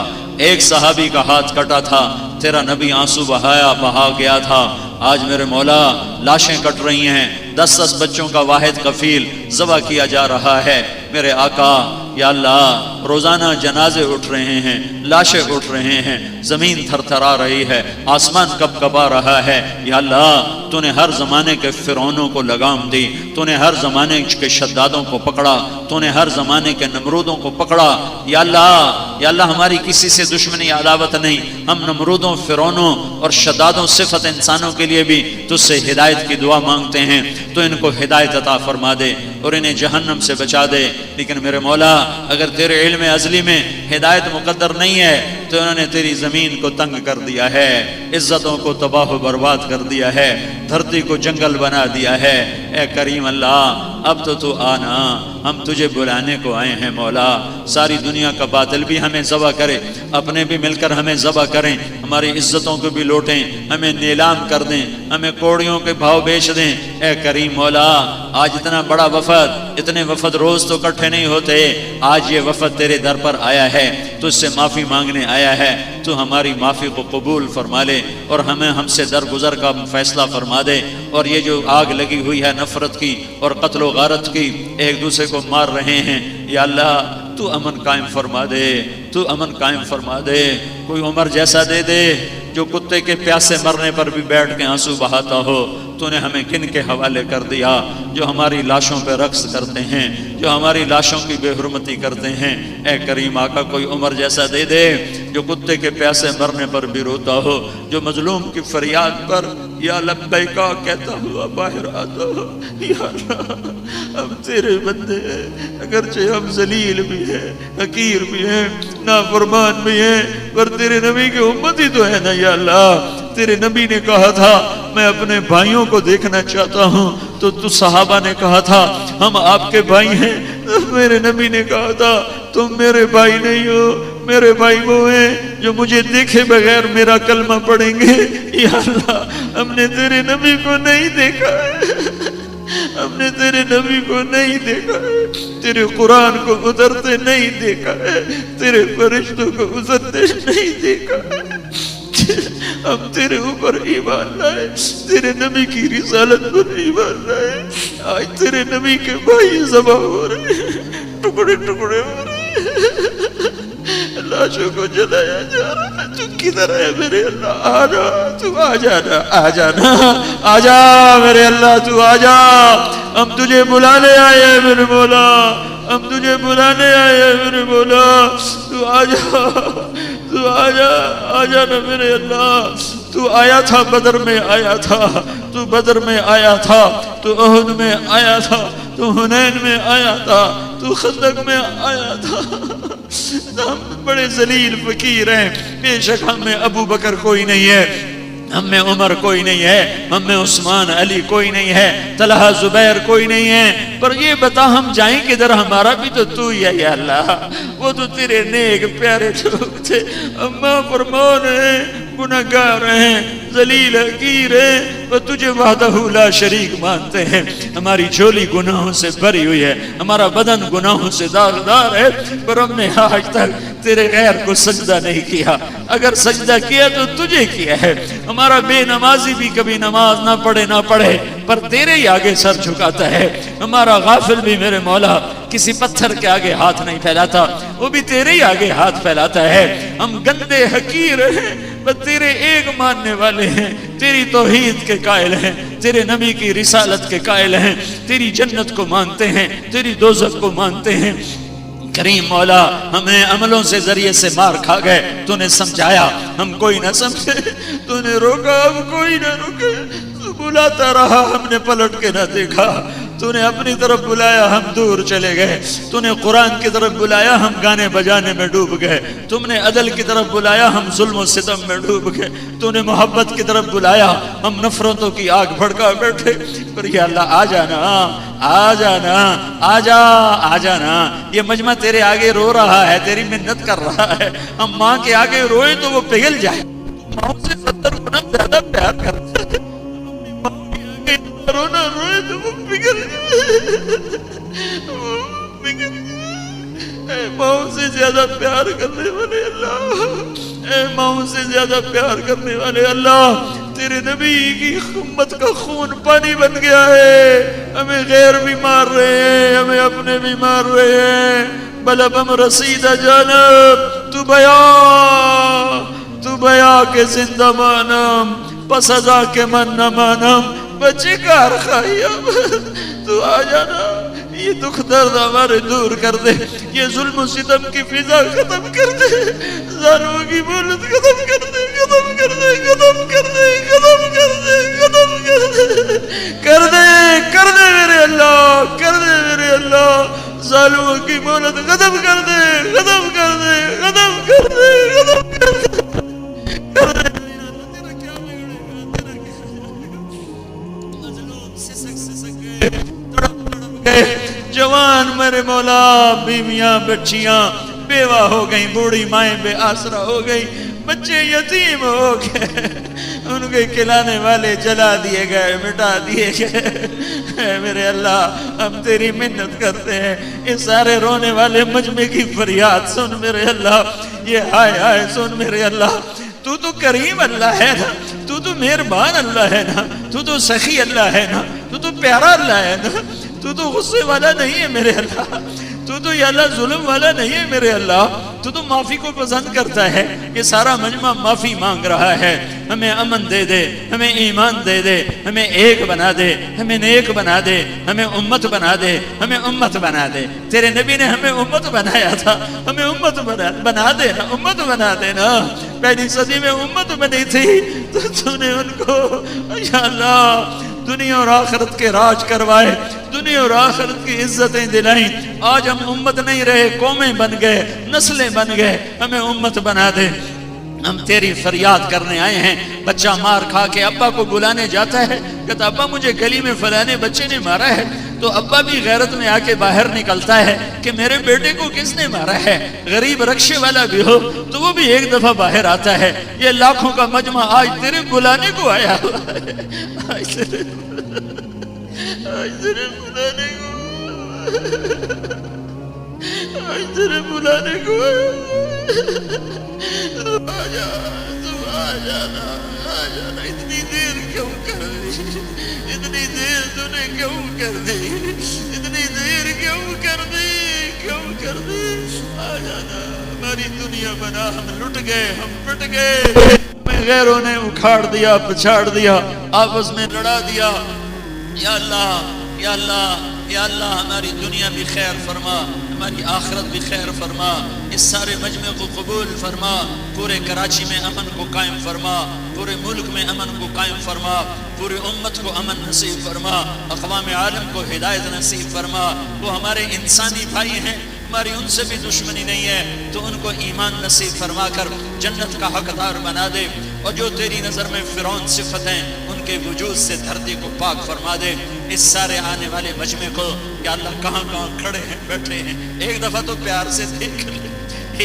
ایک صحابی کا ہاتھ کٹا تھا، تیرا نبی آنسو بہا گیا تھا، آج میرے مولا لاشیں کٹ رہی ہیں، 10 بچوں کا واحد کفیل ذبح کیا جا رہا ہے، میرے آقا یا اللہ روزانہ جنازے اٹھ رہے ہیں، لاشیں اٹھ رہے ہیں، زمین تھر تھرا رہی ہے، آسمان کب کبا رہا ہے، یا اللہ تو نے ہر زمانے کے فرعونوں کو لگام دی، تو نے ہر زمانے کے شدادوں کو پکڑا، تو نے ہر زمانے کے نمرودوں کو پکڑا، یا اللہ ہماری کسی سے دشمنی عداوت نہیں، ہم نمرودوں فرعونوں اور شدادوں صفت انسانوں کے لیے بھی تجھ سے ہدایت کی دعا مانگتے ہیں، تو ان کو ہدایت عطا فرما دے اور انہیں جہنم سے بچا دے۔ لیکن میرے مولا اگر تیرے علم ازلی میں ہدایت مقدر نہیں ہے تو انہوں نے تیری زمین کو تنگ کر دیا ہے، عزتوں کو تباہ و برباد کر دیا ہے، دھرتی کو جنگل بنا دیا ہے۔ اے کریم اللہ اب تو آنا، ہم تجھے بلانے کو آئے ہیں مولا، ساری دنیا کا باطل بھی ہمیں ذبح کرے، اپنے بھی مل کر ہمیں ذبح کریں، ہماری عزتوں کو بھی لوٹیں، ہمیں نیلام کر دیں، ہمیں کوڑیوں کے بھاؤ بیچ دیں۔ اے کریم مولا آج اتنا بڑا وفد، اتنے وفد روز تو اکٹھے نہیں ہوتے، آج یہ وفد تیرے در پر آیا ہے، تجھ سے معافی مانگنے آیا ہے، تو ہماری معافی کو قبول فرما لے اور ہم سے درگزر کا فیصلہ فرما دے، اور یہ جو آگ لگی ہوئی ہے نفرت کی اور قتل و غارت کی، ایک دوسرے کو مار رہے ہیں، یا اللہ تو امن قائم فرما دے، تو امن قائم فرما دے۔ کوئی عمر جیسا دے دے جو کتے کے پیاسے مرنے پر بھی بیٹھ کے آنسو بہاتا ہو۔ تو نے ہمیں کن کے حوالے کر دیا جو ہماری لاشوں پہ رقص کرتے ہیں، جو ہماری لاشوں کی بے حرمتی کرتے ہیں۔ اے کریم آقا کوئی عمر جیسا دے دے جو کتے کے پیاسے مرنے پر بھی روتا ہو، جو مظلوم کی فریاد پر یا لبیکا کہتا ہوا باہر آتا ہو۔ یا اللہ ہم تیرے بندے ہیں، اگرچہ ہم ذلیل بھی ہیں، حقیر بھی ہیں، نافرمان بھی ہیں، پر تیرے نبی کی امت ہی تو ہے نا۔ یا اللہ تیرے نبی نے کہا تھا میں اپنے بھائیوں کو دیکھنا چاہتا ہوں، تو صحابہ نے کہا تھا ہم آپ کے بھائی ہیں، میرے نبی نے کہا تھا تم میرے بھائی نہیں ہو، میرے بھائی وہ ہیں جو مجھے دیکھے بغیر میرا کلمہ پڑھیں گے۔ یا اللہ ہم نے تیرے نبی کو نہیں دیکھا ہے، ہم نے تیرے نبی کو نہیں دیکھا ہے، تیرے قرآن کو اترتے نہیں دیکھا ہے، تیرے فرشتوں کو اترتے نہیں دیکھا ہے۔ ہم تیرے اوپر ایمان لائے، تیرے نبی کی رسالت پر ایمان لائے، آج تیرے نبی کے بھائی ذبح ہو رہے ہیں، ٹکڑے ٹکڑے ہو رہے ہیں، لاشوں کو جلایا جا رہا ہے۔ تو کدھر ہے میرے اللہ؟ آ جا، تو آ جانا، آ جانا، آ جا میرے اللہ، تو آ جا، ہم تجھے بلانے آئے ہیں میرے مولا، ہم تجھے بلانے آئے ہیں میرے مولا، تو آ جا، تو آ جا، آ جانا میرے اللہ۔ تو آیا تھا بدر میں، آیا تھا تو بدر میں، آیا تھا تو احد میں، آیا تھا تو حنین میں، آیا تھا تو خندق میں، آیا تھا۔ ہم بڑے ذلیل فقیر ہیں، بے شک ہم میں ابو بکر کوئی نہیں ہے، ہم میں عمر کوئی نہیں ہے، ہم میں عثمان علی کوئی نہیں ہے، طلحہ زبیر کوئی نہیں ہے، پر یہ بتا ہم جائیں کدھر؟ ہمارا بھی تو ہی ہے یا اللہ، وہ تو تیرے نیک پیارے لوگ تھے، ہم فرمان ہیں، گنہگار ہیں، ذلیل حقیر ہیں، وہ تجھے وحدہ لا شریک مانتے ہیں۔ ہماری جھولی گناہوں سے بھری ہوئی ہے، ہمارا بدن گناہوں سے داغدار ہے، پر ہم نے آج تک تیرے غیر کو سجدہ نہیں کیا، اگر سجدہ کیا تو تجھے کیا ہے۔ ہمارا بے نمازی بھی کبھی نماز نہ پڑھے پر تیرے ہی آگے سر جھکاتا ہے، ہمارا غافل بھی میرے مولا کسی پتھر کے آگے ہاتھ نہیں پھیلاتا، وہ بھی تیرے ہی آگے ہاتھ پھیلاتا ہے۔ ہم گندے حقیر ہیں پر تیرے ایک ماننے والے ہیں، تیری توحید کے قائل ہیں، تیرے نبی کی رسالت کے قائل ہیں، تیری جنت کو مانتے ہیں، تیری دوزخ کو مانتے ہیں۔ کریم مولا ہمیں عملوں سے ذریعے سے مار کھا گئے، تو نے سمجھایا ہم کوئی نہ سمجھے، تو نے روکا ہم کوئی نہ روکے، تو بلاتا رہا ہم نے پلٹ کے نہ دیکھا، تو نے اپنی طرف بلایا ہم دور چلے گئے، تو نے قرآن کی طرف بلایا ہم گانے بجانے میں ڈوب گئے، تم نے عدل کی طرف بلایا ہم ظلم و ستم میں ڈوب گئے، تو نے محبت کی طرف بلایا ہم نفرتوں کی آگ بھڑکا بیٹھے۔ پر یا اللہ آ جانا، آ جانا، آ جا، آ جانا۔ یہ مجمع تیرے آگے رو رہا ہے، تیری منت کر رہا ہے، ہم ماں کے آگے روئے تو وہ پگھل جائے۔ ماں سے 70 گنا زیادہ پیار کرتا ہے، ماں کے آگے رونا روئے تو وہ پگھل جائے، وہ پگھل جائے۔ اے ماں سے زیادہ پیار کرنے والے اللہ، اے ماں سے زیادہ پیار کرنے والے اللہ، تیرے نبی کی امت کا خون پانی بن گیا ہے، ہمیں غیر بھی مار رہے ہیں، ہمیں اپنے بھی مار رہے ہیں۔ بلبم رسیدہ جانب تو بیا کے زندہ مانم، پس ازا کے من نہ مانم، بچے کار خواہیم۔ تو آ جانا، یہ دکھ درد ہمارے دور کر دے، یہ ظلم و ستم کی فضا ختم کر دے، ظالموں کی مولت ختم کر دے، ختم کر دے، ختم کر دے، ختم کر دے، ختم کر دے، کر دے، کر دے میرے اللہ، کر دے میرے اللہ، ظالموں کی مولت ختم کر دے، ختم کر دے، ختم کر دے، ختم کر دے، کر دے۔ تیرا کیا بگڑے گا، تیرا کیا مظلوم سسک گئے، تڑپ گئے، جوان میرے مولا، بیویاں بچیاں بیوہ ہو گئیں، بوڑھی مائیں بے آسرا ہو گئی، بچے یتیم ہو گئے، ان کے کھلانے والے جلا دیے گئے، مٹا دیے گئے۔ اے میرے اللہ ہم تیری منت کرتے ہیں، اس سارے رونے والے مجمع کی فریاد سن میرے اللہ، یہ ہائے ہائے سن میرے اللہ۔ تو کریم اللہ ہے نا، تو مہربان اللہ ہے نا، تو سخی اللہ ہے نا، تو پیارا اللہ ہے نا، تو غصے والا نہیں ہے میرے اللہ، تو یا اللہ ظلم والا نہیں ہے میرے اللہ، تو معافی کو پسند کرتا ہے۔ یہ سارا مجمع معافی مانگ رہا ہے، ہمیں امن دے دے، ہمیں ایمان دے دے، ہمیں ایک بنا دے، ہمیں نیک بنا دے، ہمیں امت بنا دے، ہمیں امت بنا دے۔ تیرے نبی نے ہمیں امت بنایا تھا، ہمیں امت بنا دے نا، امت بنا دے نا۔ پہلی صدی میں امت بنی تھی تو نے ان کو یا اللہ دنیا اور آخرت کے راج کروائے، دنیا اور آخرت کی عزتیں دلائیں۔ آج ہم امت نہیں رہے، قومیں بن گئے، نسلیں بن گئے، ہمیں امت بنا دے۔ ہم تیری فریاد کرنے آئے ہیں۔ بچہ مار کھا کے ابا کو بلانے جاتا ہے، کہتا ابا مجھے گلی میں فلانے بچے نے مارا ہے، تو ابا بھی غیرت میں آ کے باہر نکلتا ہے کہ میرے بیٹے کو کس نے مارا ہے۔ غریب رکشے والا بھی ہو تو وہ بھی ایک دفعہ باہر آتا ہے۔ یہ لاکھوں کا مجمع آج تیرے بلانے کو آیا ہوا ہے، آج تیرے بلانے کو، آج تیرے بلانے کو آ جانا، آ جانا۔ اتنی دیر کیوں کر دی، اتنی دیر تو نے کیوں کر دی، اتنی دیر کیوں کر دی، کیوں کر دی؟ آ جانا، ہماری دنیا بنا، ہم لٹ گئے، ہم پٹ گئے، ہمیں غیروں نے اکھاڑ دیا، پچھاڑ دیا، آپس میں لڑا دیا۔ یا اللہ، یا اللہ، یا اللہ ہماری دنیا بھی خیر فرما، ہماری آخرت بھی خیر فرما، اس سارے مجمع کو قبول فرما، پورے کراچی میں امن کو قائم فرما، پورے ملک میں امن کو قائم فرما، پوری امت کو امن نصیب فرما، اقوام عالم کو ہدایت نصیب فرما۔ وہ ہمارے انسانی بھائی ہیں، ہماری ان سے بھی دشمنی نہیں ہے، تو ان کو ایمان نصیب فرما کر جنت کا حقدار بنا دے، اور جو تیری نظر میں فرعون صفت ہیں ان کے وجود سے دھرتی کو پاک فرما دے۔ اس سارے آنے والے مجمع کو یا اللہ کہاں کہاں کھڑے ہیں، بیٹھے ہیں، ایک دفعہ تو پیار سے دیکھ لے،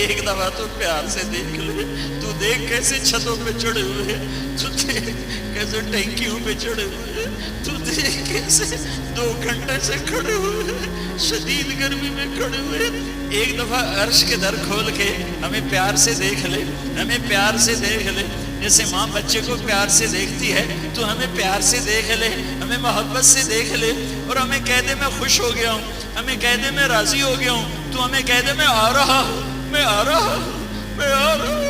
ایک دفعہ تو پیار سے دیکھ لے۔ تو دیکھ کیسے چھتوں پہ چڑھے ہوئے، تو دیکھ کیسے ٹینکیوں پہ چڑھے ہوئے، تو دیکھ کیسے 2 گھنٹے سے کھڑے ہوئے، شدید گرمی میں کھڑے ہوئے۔ ایک دفعہ عرش کے در کھول کے ہمیں پیار سے دیکھ لے، ہمیں پیار سے دیکھ لے، جیسے ماں بچے کو پیار سے دیکھتی ہے، تو ہمیں پیار سے دیکھ لے، ہمیں محبت سے دیکھ لے، اور ہمیں کہہ دے میں خوش ہو گیا ہوں، ہمیں کہہ دے میں راضی ہو گیا ہوں، تو ہمیں کہہ دے میں آ رہا ہوں، میں آ رہا ہوں، میں آ رہا ہوں،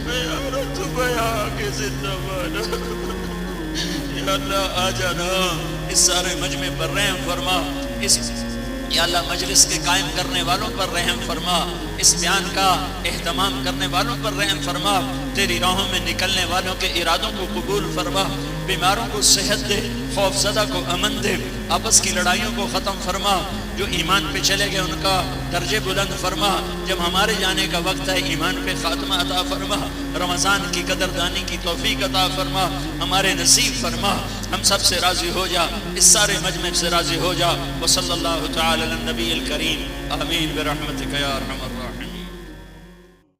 میں آ رہا ہوں، تو بیا کے زندہ بانا۔ یا اللہ آ جانا، اس سارے مجمع پر رحم فرما، اس یا اللہ مجلس کے قائم کرنے والوں پر رحم فرما، اس بیان کا اہتمام کرنے والوں پر رحم فرما، تیری راہوں میں نکلنے والوں کے ارادوں کو قبول فرما۔ بیماروں کو صحت دے، خوف زدہ کو امن دے، آپس کی لڑائیوں کو ختم فرما، جو ایمان پہ چلے گئے ان کا درجے بلند فرما، جب ہمارے جانے کا وقت ہے ایمان پہ خاتمہ عطا فرما، رمضان کی قدردانی کی توفیق عطا فرما، ہمارے نصیب فرما، ہم سب سے راضی ہو جا، اس سارے مجمع سے راضی ہو جا۔ وصلی اللہ تعالی علی النبی الکریم، آمین برحمتک یا ارحم الراحمین۔